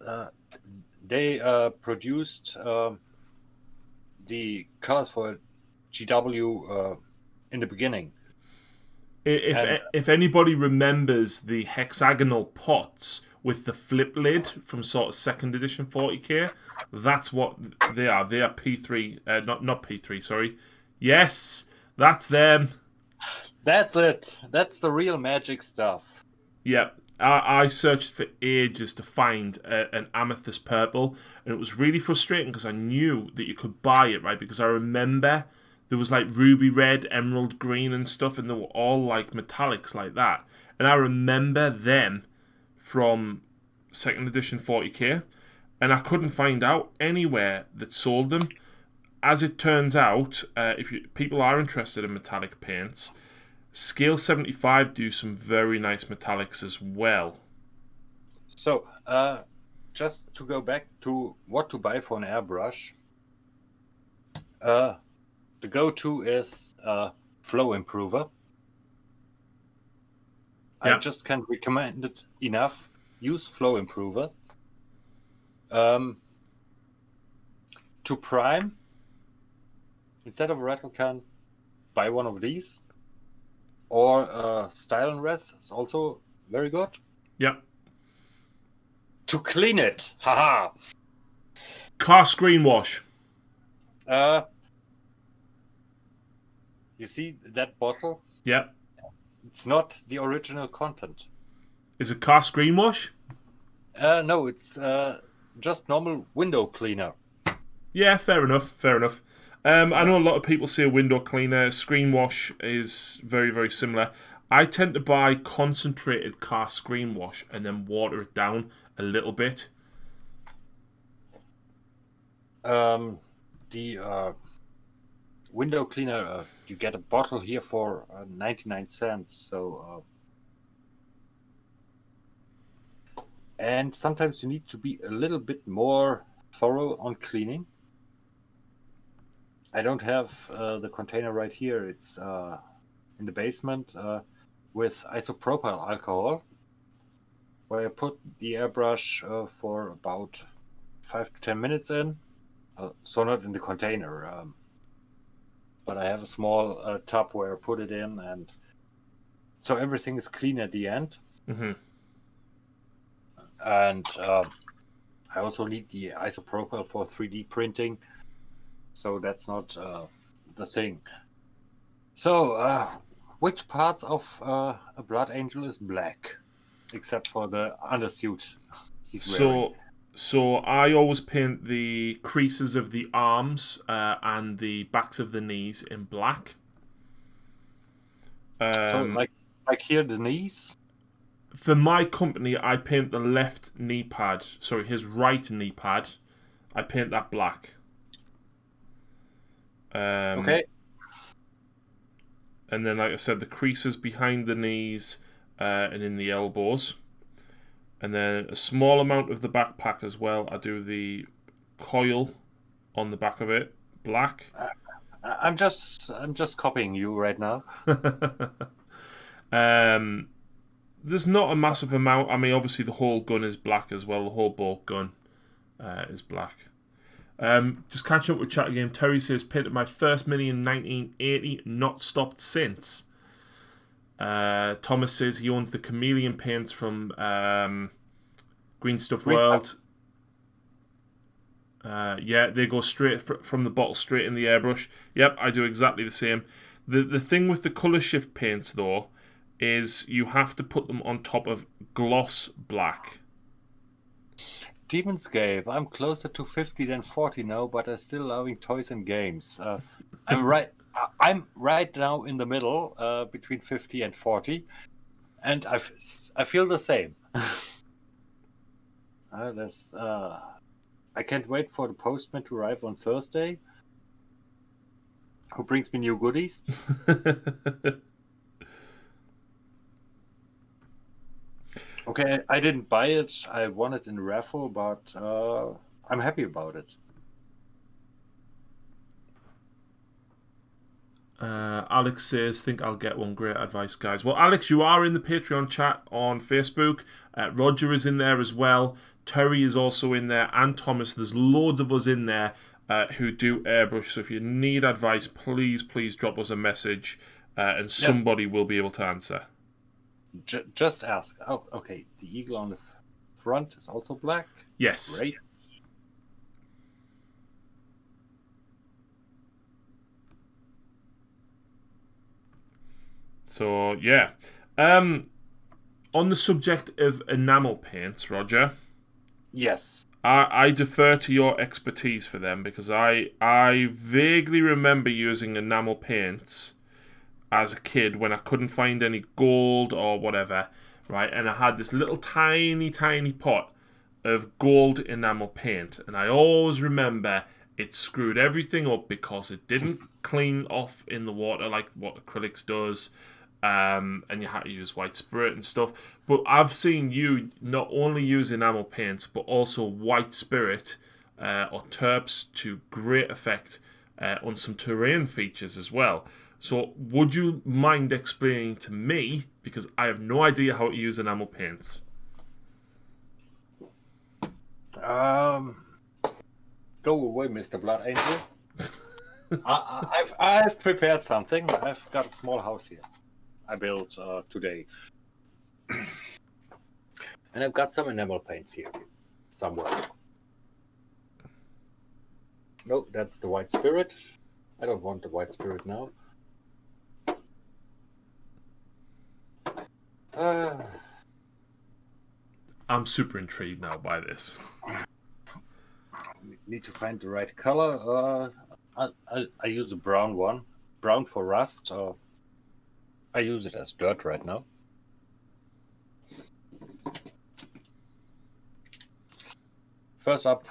they produced the colors for GW in the beginning. If anybody remembers the hexagonal pots with the flip lid from sort of second edition 40k, that's what they are. They are P3, not P3. Sorry. Yes, that's them. That's it. That's the real magic stuff. Yep. I searched for ages to find an amethyst purple, and it was really frustrating because I knew that you could buy it, right? Because I remember there was like ruby red, emerald green and stuff, and they were all like metallics like that. And I remember them from second edition 40k, and I couldn't find out anywhere that sold them. As it turns out, if people are interested in metallic paints, Scale 75 do some very nice metallics as well. So, just to go back to what to buy for an airbrush, the go-to is Flow Improver. Yep. I just can't recommend it enough. Use Flow Improver. To prime, instead of a rattle can, buy one of these. Or Style and Res is also very good. Yep. To clean it, haha. Car screen wash. You see that bottle? Yep. It's not the original content. Is it car screen wash? No, it's just normal window cleaner. Yeah, fair enough. Fair enough. I know a lot of people say window cleaner. Screen wash is very, very similar. I tend to buy concentrated car screen wash and then water it down a little bit. The window cleaner, you get a bottle here for 99 cents. So, and sometimes you need to be a little bit more thorough on cleaning. I don't have the container right here. It's in the basement with isopropyl alcohol, where I put the airbrush for about 5 to 10 minutes in. So not in the container, but I have a small tub where I put it in, and so everything is clean at the end. Mm-hmm. And I also need the isopropyl for 3D printing. So that's not the thing. So, which parts of a Blood Angel is black, except for the undersuit he's wearing? So I always paint the creases of the arms and the backs of the knees in black. So like here, the knees? For my company, I paint the left knee pad. Sorry, his right knee pad. I paint that black. Okay. And then, like I said, the creases behind the knees and in the elbows. And then a small amount of the backpack as well. I do the coil on the back of it, black. I'm just copying you right now. There's not a massive amount. I mean, obviously the whole gun is black as well. The whole bolt gun is black. Just catching up with chat again. Terry says, painted my first Mini in 1980, not stopped since. Thomas says he owns the chameleon paints from Green Stuff World. Yeah, they go straight from the bottle straight in the airbrush. Yep, I do exactly the same. The thing with the colour shift paints though is you have to put them on top of gloss black. Demonscape, I'm closer to 50 than 40 now, but I'm still loving toys and games. I'm right now in the middle, between 50 and 40, and I feel the same. I can't wait for the postman to arrive on Thursday, who brings me new goodies. Okay, I didn't buy it. I won it in a raffle, but I'm happy about it. Alex says, think I'll get one. Great advice, guys. Well, Alex, you are in the Patreon chat on Facebook. Roger is in there as well. Terry is also in there, and Thomas. There's loads of us in there who do airbrush. So if you need advice, please drop us a message, and somebody will be able to answer. Just ask. Oh, okay. The eagle on the front is also black? Yes. Great. So, yeah. On the subject of enamel paints, Roger. Yes. I defer to your expertise for them, because I vaguely remember using enamel paints as a kid when I couldn't find any gold or whatever, right? And I had this little tiny pot of gold enamel paint, and I always remember it screwed everything up because it didn't clean off in the water like what acrylics does. And you had to use white spirit and stuff. But I've seen you not only use enamel paints, but also white spirit or terps to great effect on some terrain features as well. So would you mind explaining to me, because I have no idea how to use enamel paints? Go away, Mr. Blood Angel. I've prepared something. I've got a small house here I built today. And I've got some enamel paints here somewhere. No, that's the white spirit. I don't want the white spirit now. I'm super intrigued now by this. Need to find the right color. I use a brown one. Brown for rust. I use it as dirt right now. First up,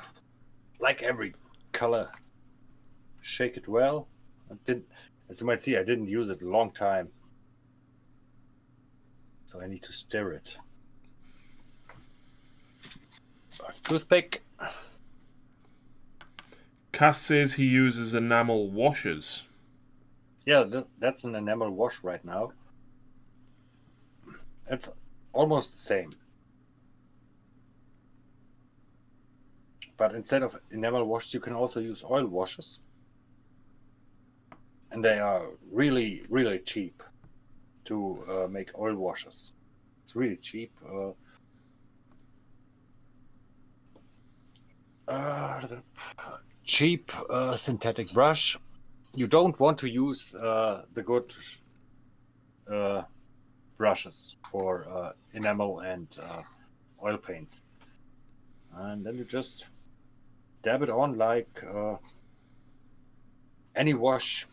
like every color, shake it well. As you might see, I didn't use it a long time, so I need to stir it. Toothpick. Cass says he uses enamel washes. Yeah, that's an enamel wash right now. It's almost the same. But instead of enamel washes, you can also use oil washes. And they are really, really cheap to make oil washes. It's really cheap. Cheap synthetic brush. You don't want to use the good brushes for enamel and oil paints. And then you just dab it on like any wash.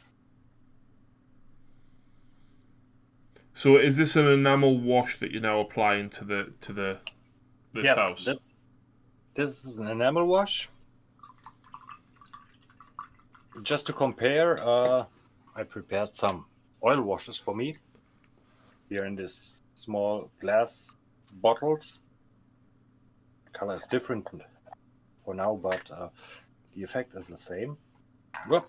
So is this an enamel wash that you're now applying to this Yes, house? This is an enamel wash. Just to compare, I prepared some oil washes for me here in this small glass bottles. The color is different for now, but the effect is the same. Whoop.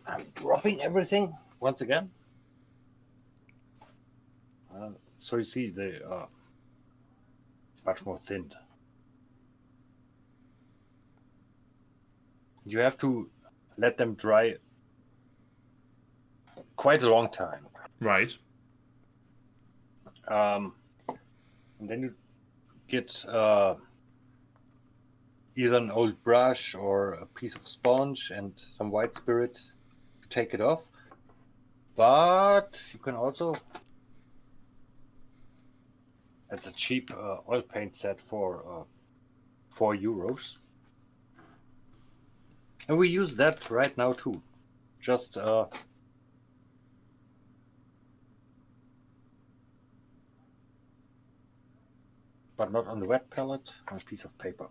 I'm dropping everything once again. So you see, it's much more thin. You have to let them dry quite a long time. Right. And then you get either an old brush or a piece of sponge and some white spirit to take it off. But you can also... It's a cheap oil paint set for €4. And we use that right now too. Just but not on the wet palette, on a piece of paper.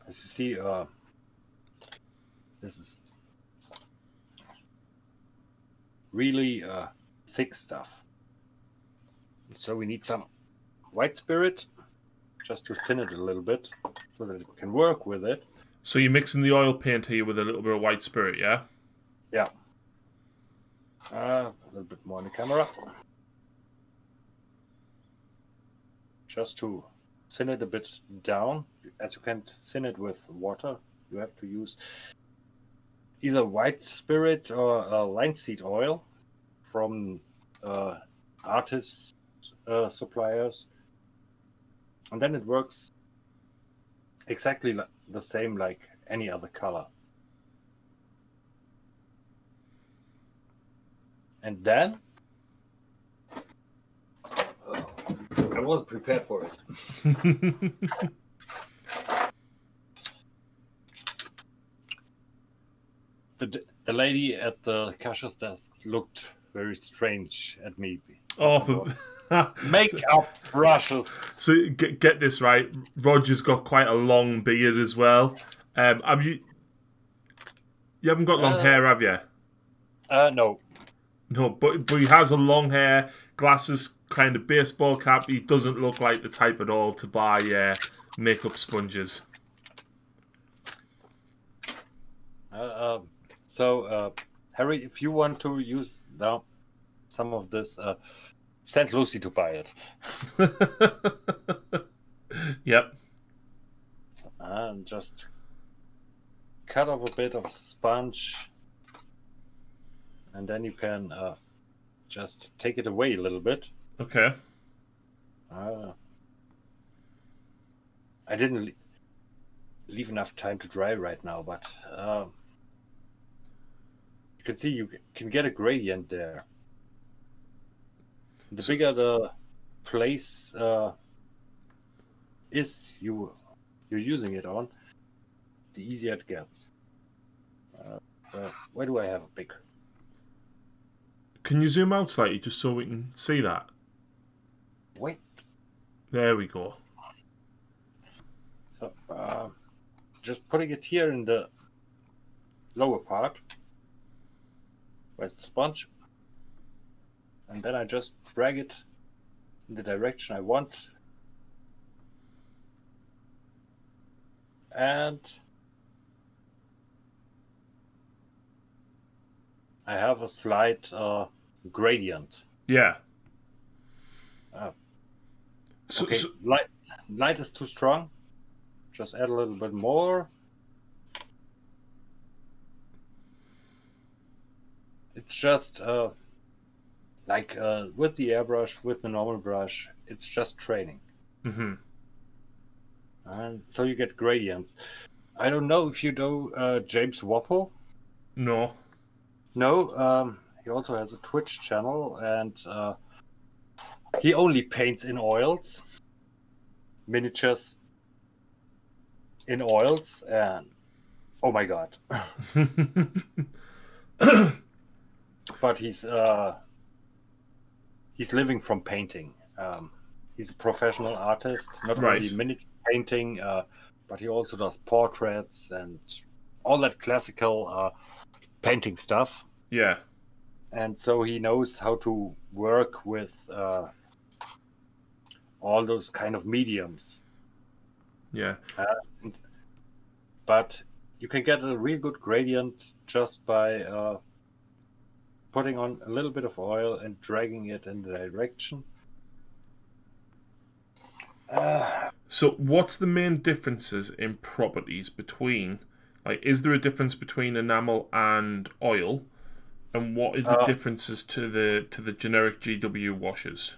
As you see, this is really thick stuff. So we need some white spirit just to thin it a little bit so that it can work with it. So you're mixing the oil paint here with a little bit of white spirit, yeah? Yeah. A little bit more in the camera. Just to thin it a bit down. As you can't thin it with water, you have to use either white spirit or linseed oil from artist suppliers. And then it works exactly the same like any other color. And then I wasn't prepared for it. The lady at the cashier's desk looked very strange at me. Oh, Makeup brushes. So get this right. Roger's got quite a long beard as well. Have you? You haven't got long hair, have you? No. No, but he has a long hair, glasses, kind of baseball cap. He doesn't look like the type at all to buy makeup sponges. So, Harry, if you want to use some of this, send Lucy to buy it. Yep. And just cut off a bit of sponge. And then you can just take it away a little bit. Okay. I didn't leave enough time to dry right now, but you can see you can get a gradient there. The bigger the place is you're using it on, the easier it gets. Where do I have a big? Can you zoom out slightly just so we can see that? Wait. There we go. So, just putting it here in the lower part. Where's the sponge? And then I just drag it in the direction I want. And I have a slight gradient. Yeah. Okay, light is too strong. Just add a little bit more. It's just like with the airbrush, with the normal brush, it's just training. Mm-hmm. And so you get gradients. I don't know if you know James Wapple. No. No, he also has a Twitch channel, and he only paints in oils, miniatures in oils, and oh my god. But he's living from painting. He's a professional artist, not only miniature painting, but he also does portraits and all that classical painting stuff. Yeah. And so he knows how to work with all those kind of mediums. Yeah. But you can get a real good gradient just by putting on a little bit of oil and dragging it in the direction. So what's the main differences in properties between, like, is there a difference between enamel and oil? And what are the differences to the generic GW washes?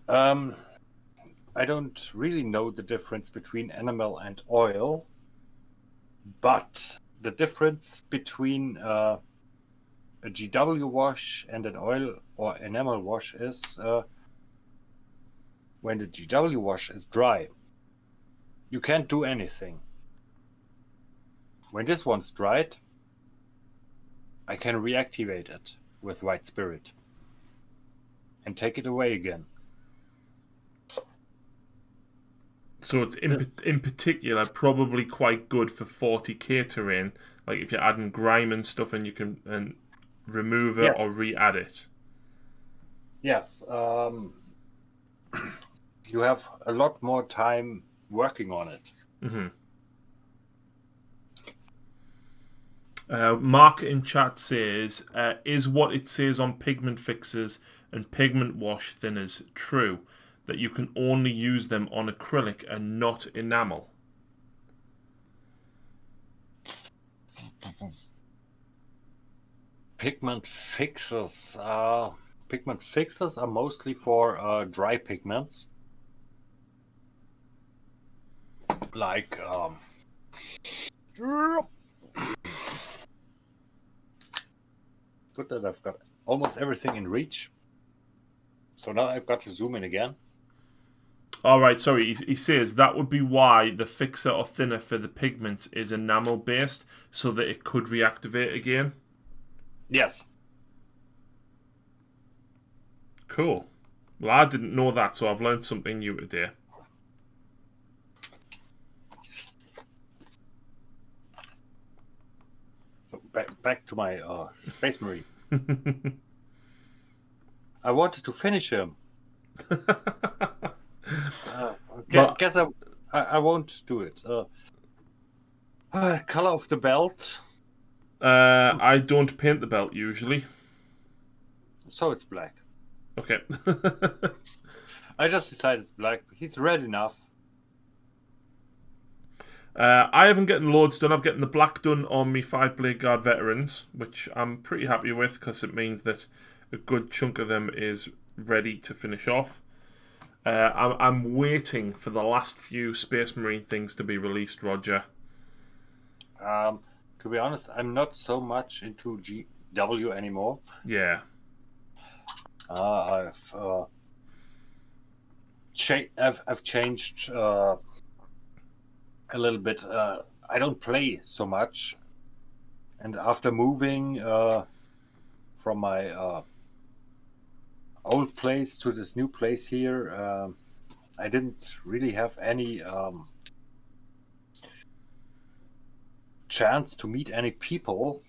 I don't really know the difference between enamel and oil, but the difference between a GW wash and an oil or enamel wash is when the GW wash is dry, you can't do anything. When this one's dried, I can reactivate it with white spirit and take it away again. So it's in particular probably quite good for 40k terrain, like if you're adding grime and stuff, and you can remove it or re-add it. Yes, you have a lot more time working on it. Mm-hmm. Mark in chat says, is what it says on pigment fixers and pigment wash thinners true? That you can only use them on acrylic and not enamel? Pigment fixers. Pigment fixers are mostly for dry pigments. Like good that I've got almost everything in reach. So now I've got to zoom in again. Alright, sorry, he says that would be why the fixer or thinner for the pigments is enamel based, so that it could reactivate again. Yes. Cool. Well, I didn't know that, so I've learned something new today. So back to my Space Marine. I wanted to finish him. Guess I won't do it. Color of the belt. I don't paint the belt usually. So it's black. Okay. I just decided it's black. He's red enough. I haven't gotten loads done. I've gotten the black done on me 5-blade guard veterans, which I'm pretty happy with because it means that a good chunk of them is ready to finish off. I'm waiting for the last few Space Marine things to be released, Roger. To be honest, I'm not so much into GW anymore. Yeah. I've changed a little bit. I don't play so much, and after moving from my old place to this new place here, I didn't really have any chance to meet any people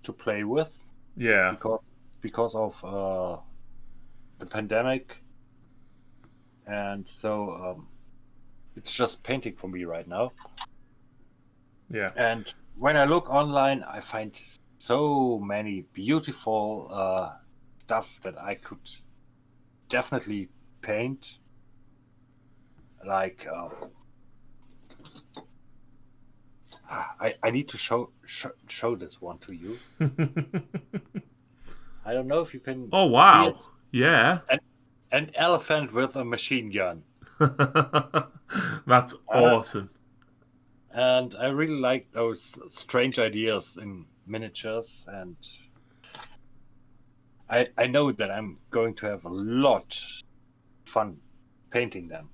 to play with. Yeah. Because of the pandemic, and so it's just painting for me right now. Yeah. And when I look online, I find so many beautiful stuff that I could definitely paint. Like I need to show this one to you. I don't know if you can. Oh wow! See it. Yeah. An elephant with a machine gun. That's awesome. And I really like those strange ideas in miniatures, and I know that I'm going to have a lot of fun painting them.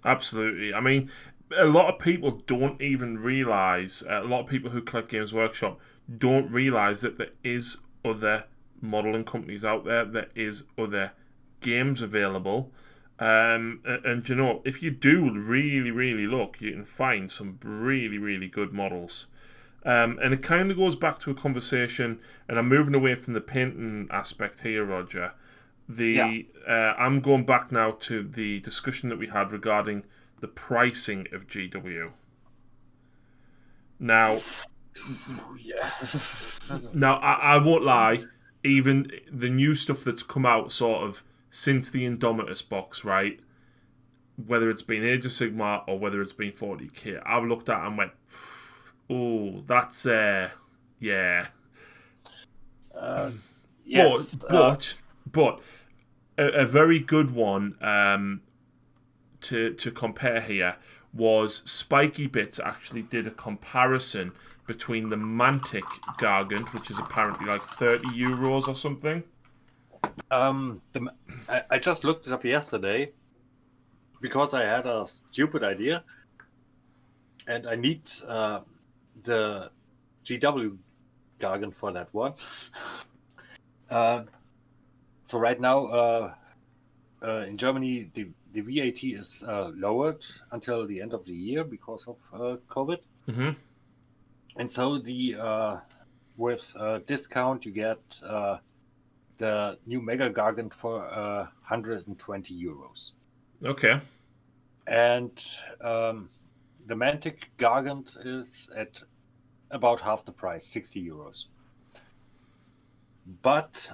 Absolutely. I mean, a lot of people don't even realise, a lot of people who collect Games Workshop don't realise that there is other modelling companies out there, there is other games available. And you know, if you do really look, you can find some really good models. And it kind of goes back to a conversation, and I'm moving away from the painting aspect here, Roger. I'm going back now to the discussion that we had regarding the pricing of GW. Now, I won't lie, even the new stuff that's come out sort of since the Indomitus box, right? Whether it's been Age of Sigmar or whether it's been 40k, I've looked at it and went, oh, that's, yeah. Yes. But a very good one to compare here was Spiky Bits actually did a comparison between the Mantic Gargant, which is apparently like €30 or something. I just looked it up yesterday because I had a stupid idea, and I need the GW Gargant for that one. So right now, in Germany, the VAT is lowered until the end of the year because of COVID. Mm-hmm. And so with discount, you get the new Mega Gargant for €120. Okay. And the Mantic Gargant is at about half the price, 60 euros. But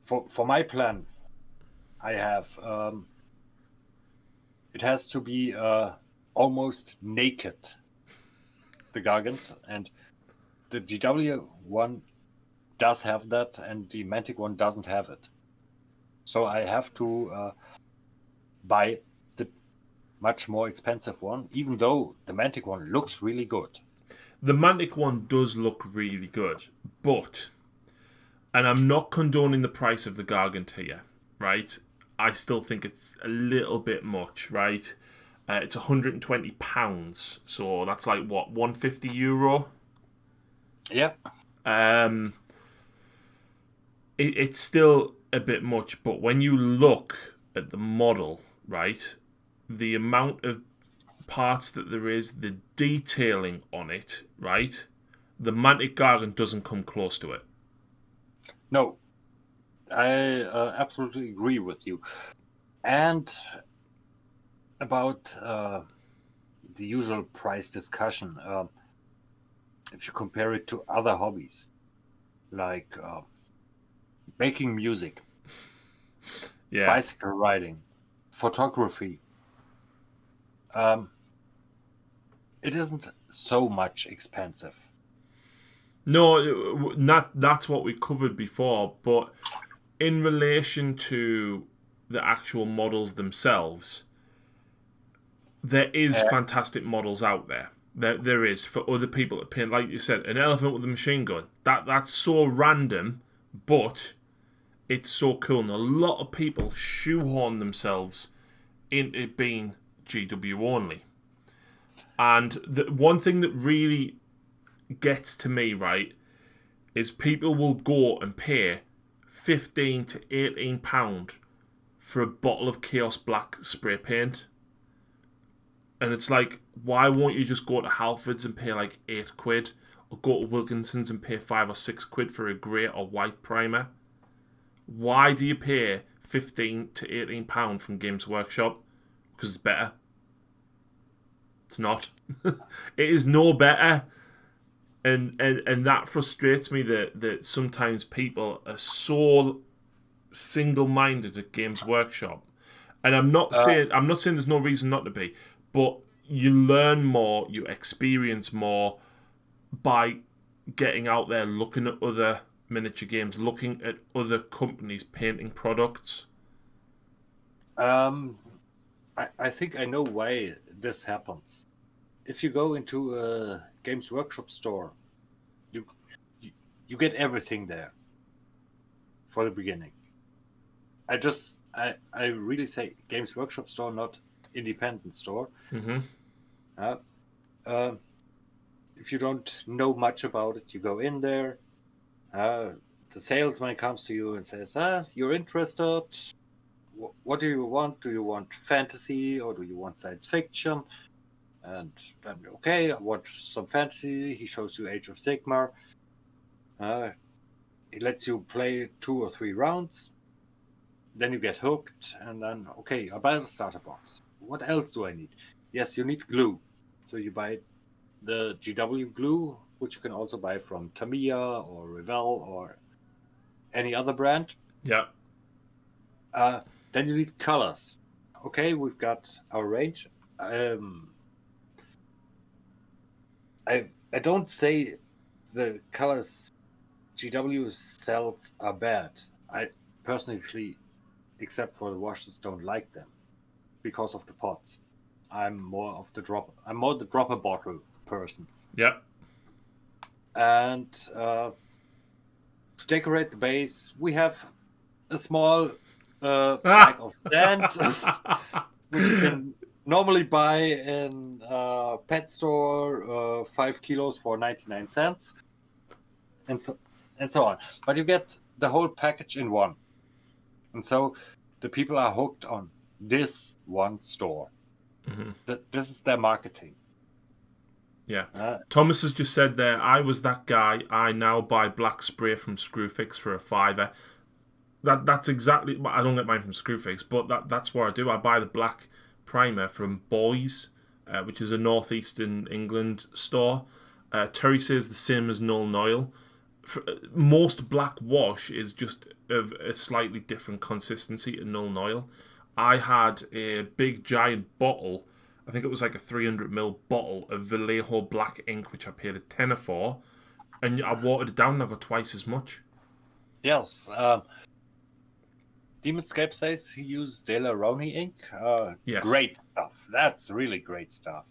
for my plan, I have it has to be almost naked, the Gargant, and the GW one does have that, and the Mantic one doesn't have it. So I have to buy the much more expensive one, even though the Mantic one looks really good. The Mantic one does look really good, but, and I'm not condoning the price of the Gargant here, right? I still think it's a little bit much, right? It's £120, so that's like, what, €150? Yeah. It's still a bit much, but when you look at the model, right, the amount of parts that there is, the detailing on it, right, the Mantic Gargant doesn't come close to it. No, I absolutely agree with you. And about the usual price discussion, if you compare it to other hobbies, like making music, bicycle riding, photography, it isn't so much expensive. No, that's what we covered before, but in relation to the actual models themselves, there is fantastic models out there. There is for other people to paint. Like you said, an elephant with a machine gun. That's so random, but it's so cool. And a lot of people shoehorn themselves into being GW only. And the one thing that really gets to me, right, is people will go and pay £15 to £18 for a bottle of Chaos Black spray paint. And it's like, why won't you just go to Halfords and pay like £8, or go to Wilkinson's and pay £5 or £6 for a grey or white primer? Why do you pay £15 to £18 from Games Workshop? Because it's better. It's not. It is no better. And that frustrates me that sometimes people are so single-minded at Games Workshop. And I'm not saying there's no reason not to be, but you learn more, you experience more by getting out there, looking at other miniature games, looking at other companies painting products. I think I know why this happens. If you go into a Games Workshop store, you get everything there for the beginning. I really say Games Workshop store, not independent store. Mm-hmm. If you don't know much about it, you go in there. The salesman comes to you and says, you're interested. What do you want? Do you want fantasy or do you want science fiction? And then, okay, I want some fantasy. He shows you Age of Sigmar. He lets you play 2 or 3 rounds. Then you get hooked, and then, okay, I buy the starter box. What else do I need? Yes, you need glue. So you buy the GW glue, which you can also buy from Tamiya or Revell or any other brand. Yeah. Then you need colors. Okay, we've got our range. I don't say the colors GW sells are bad. I personally, except for the washes, don't like them because of the pots. I'm more the dropper bottle person. Yeah. And to decorate the base, we have a small bag of sand, which you can normally buy in a pet store, 5 kilos for 99 cents, and so on. But you get the whole package in one. And so the people are hooked on this one store. Mm-hmm. This is their marketing. Yeah. Thomas has just said there, I was that guy. I now buy black spray from Screwfix for £5. That's exactly... I don't get mine from Screwfix, but that's what I do. I buy the black primer from Boys, which is a northeastern England store. Terry says the same as Null Noil. Most black wash is just of a slightly different consistency to Null Noil. I had a big giant bottle, I think it was like a 300ml bottle of Vallejo black ink, which I paid a tenner for, and I watered it down and I got twice as much. Yes. Demonscape says he used De La Roni ink. Yes. Great stuff. That's really great stuff.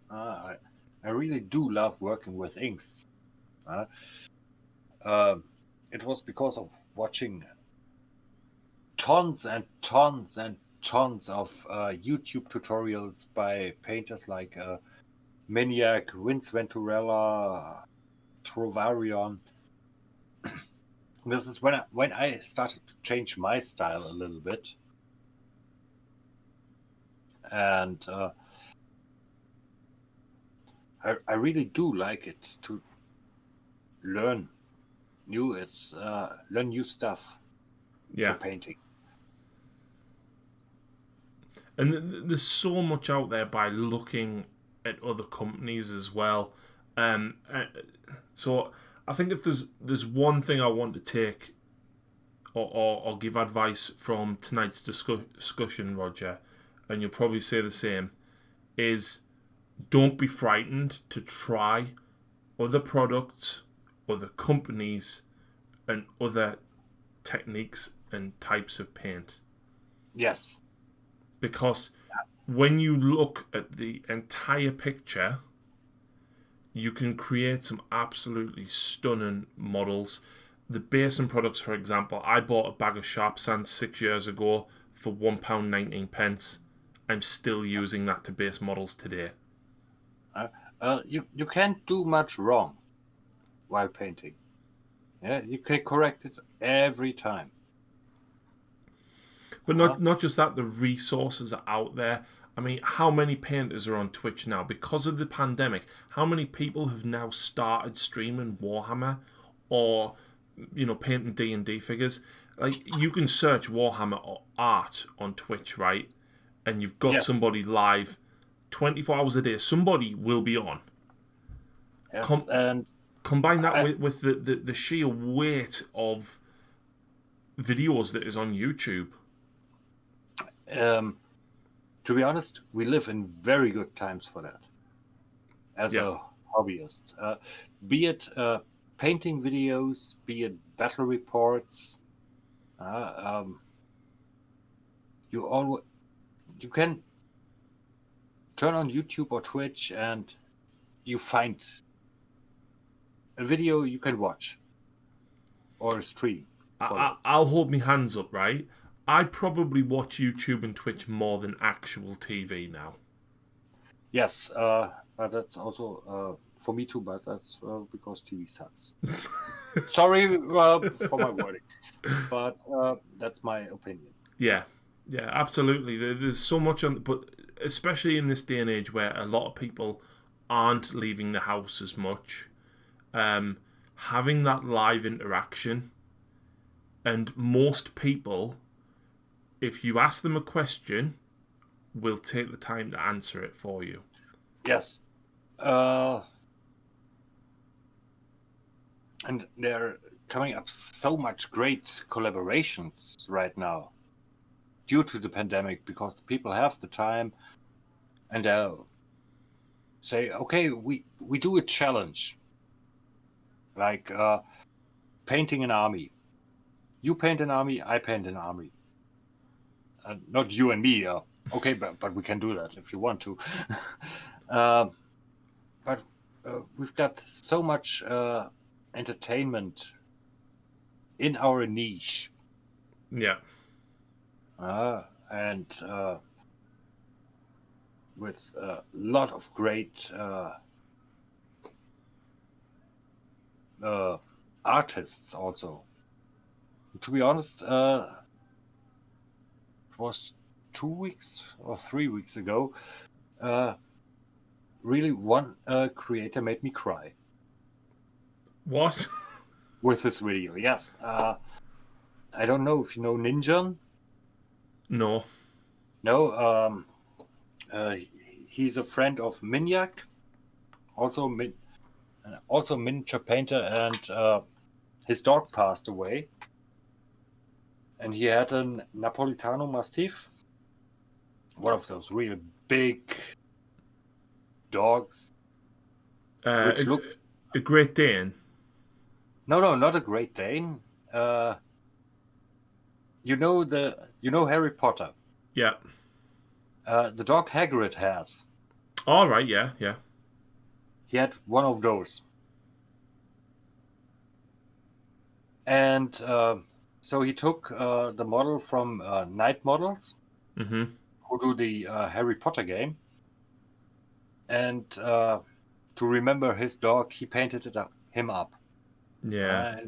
I really do love working with inks. It was because of watching tons and tons and tons of YouTube tutorials by painters like Maniac, Vince Venturella, Trovarion. This is when I started to change my style a little bit, and I really do like it to learn new stuff for painting. And there's so much out there by looking at other companies as well. So I think if there's one thing I want to take or give advice from tonight's discussion, Roger, and you'll probably say the same, is don't be frightened to try other products, other companies, and other techniques and types of paint. Yes. Because when you look at the entire picture, you can create some absolutely stunning models. The Basin products, for example, I bought a bag of sharp sand 6 years ago for £1.19. I'm still using that to base models today. You can't do much wrong while painting. Yeah, you can correct it every time. But not just that, the resources are out there. I mean, how many painters are on Twitch now? Because of the pandemic, how many people have now started streaming Warhammer or, painting D&D figures? Like, you can search Warhammer art on Twitch, right? And you've got somebody live 24 hours a day. Somebody will be on. Yes, and combine that with the sheer weight of videos that is on YouTube. To be honest, we live in very good times for that. As a hobbyist, be it painting videos, be it battle reports, you can turn on YouTube or Twitch and you find a video you can watch or stream. I'll hold my hands up, right? I probably watch YouTube and Twitch more than actual TV now. Yes, but that's also for me too, but that's because TV sucks. Sorry for my wording, but that's my opinion. Yeah, absolutely. There's so much on, but especially in this day and age where a lot of people aren't leaving the house as much, having that live interaction, and most people, if you ask them a question, will take the time to answer it for you. Yes. And they're coming up so much great collaborations right now due to the pandemic, because the people have the time and they'll say, okay, we do a challenge. Like painting an army. You paint an army, I paint an army. Not you and me. Okay, but we can do that if you want to. But we've got so much entertainment in our niche. Yeah. And with a lot of great artists also. To be honest, it was 2 weeks or 3 weeks ago. Really, one creator made me cry. What? With this video, yes. I don't know if you know Ninjan. No. No. he's a friend of Minyak, also miniature painter, and his dog passed away. And he had a Napolitano Mastiff, one of those really big dogs, which look a Great Dane. No, not a Great Dane. You know Harry Potter. Yeah. The dog Hagrid has. All right. Yeah. Yeah. He had one of those. And so he took the model from Night Models, Mm-hmm. who do the Harry Potter game. And to remember his dog, he painted him up. Yeah.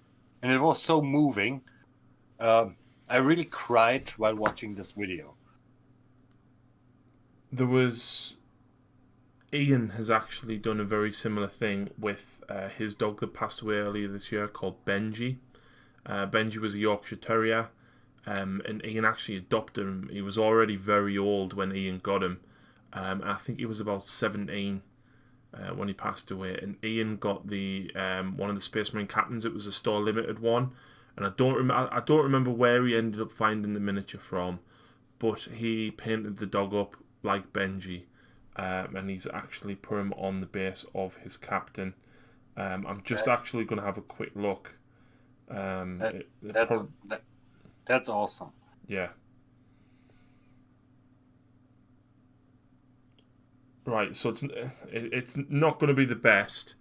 And it was so moving. I really cried while watching this video. There was... Ian has actually done a very similar thing with his dog that passed away earlier this year called Benji. Benji was a Yorkshire Terrier, and Ian actually adopted him. He was already very old when Ian got him. And I think he was about 17 when he passed away. And Ian got the one of the Space Marine captains. It was a store limited one, and I don't remember where he ended up finding the miniature from, but he painted the dog up like Benji, and he's actually put him on the base of his captain. I'm just actually going to have a quick look. That's awesome. Yeah. Right, so it's not going to be the best.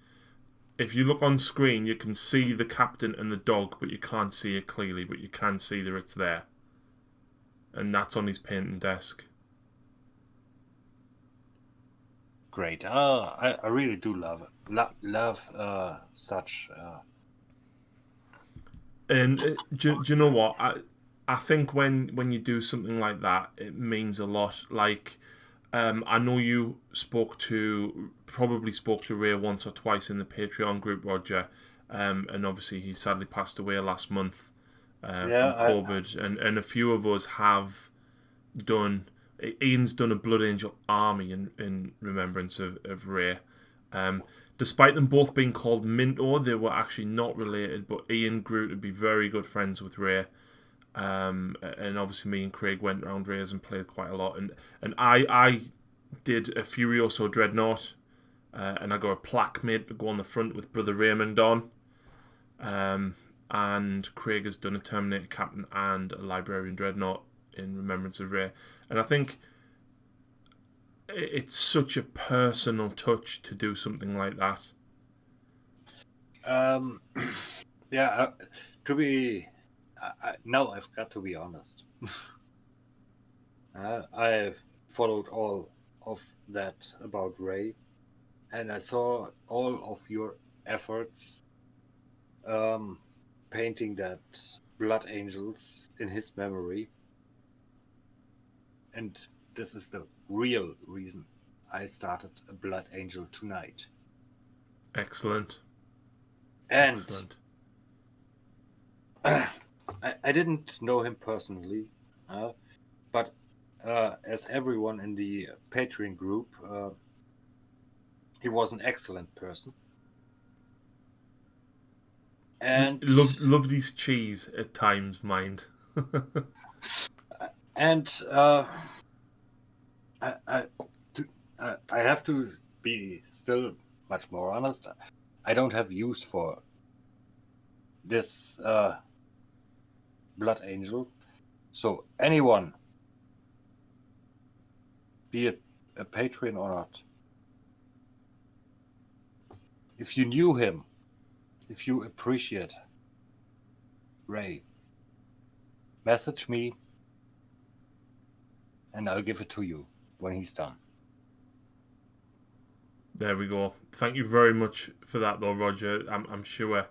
If you look on screen, you can see the captain and the dog, but you can't see it clearly, but you can see that it's there. And that's on his painting desk. Great. I really do love it. Love such... And do you know what? I think when you do something like that, it means a lot. Like, I know you probably spoke to Ray once or twice in the Patreon group, Roger, and obviously he sadly passed away last month from COVID, and a few of us have done. Ian's done a Blood Angel army in remembrance of Ray. Despite them both being called Minto, they were actually not related, but Ian grew to be very good friends with Ray. And obviously me and Craig went around Ray's and played quite a lot. And I did a Furioso Dreadnought, and I got a plaque made to go on the front with Brother Raymond on. And Craig has done a Terminator Captain and a Librarian Dreadnought in remembrance of Ray. And I think it's such a personal touch to do something like that. Yeah, to be... now I've got to be honest. I've followed all of that about Ray, and I saw all of your efforts painting that Blood Angels in his memory. And this is the real reason I started a Blood Angel tonight. Excellent. And Excellent. I didn't know him personally, but as everyone in the Patreon group, he was an excellent person. And loved his cheese at times, mind. And I have to be still much more honest. I don't have use for this Blood Angel. So anyone, be it a Patreon or not, if you knew him, if you appreciate Ray, message me and I'll give it to you when he's done. There we go. Thank you very much for that, though, Roger. I'm sure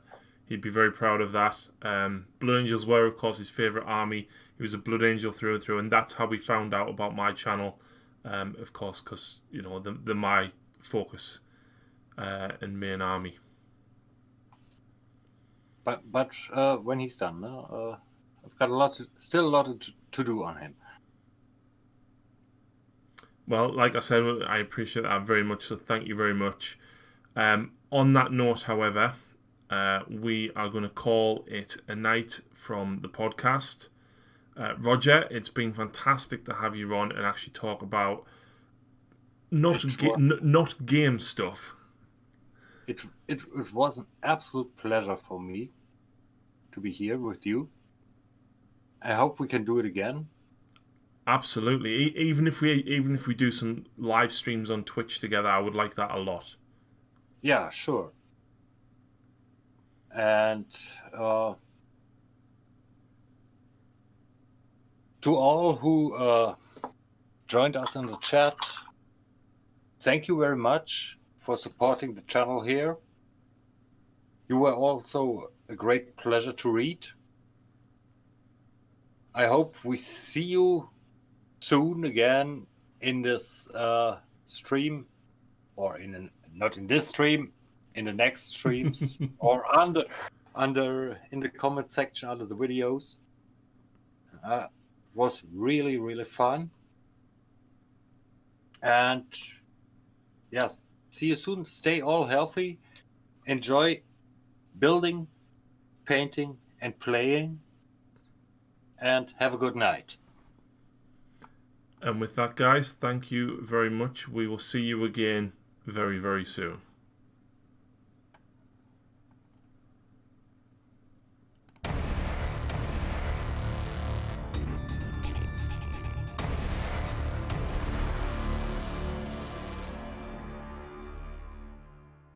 he'd be very proud of that. Blood Angels were, of course, his favourite army. He was a Blood Angel through and through, and that's how we found out about my channel, of course, because, you know, the my focus and main army. But when he's done, I've got still a lot to do on him. Well, like I said, I appreciate that very much, so thank you very much. On that note, however, we are going to call it a night from the podcast. Roger, it's been fantastic to have you on and actually talk about not game stuff. It was an absolute pleasure for me to be here with you. I hope we can do it again. Absolutely. Even if we do some live streams on Twitch together, I would like that a lot. Yeah, sure. And to all who joined us in the chat, thank you very much for supporting the channel here. You were also a great pleasure to read. I hope we see you soon again in this stream, or not in this stream, in the next streams, or in the comment section under the videos. Was really, really fun. And yes, see you soon. Stay all healthy. Enjoy building, painting, and playing. And have a good night. And with that, guys, thank you very much. We will see you again very, very soon.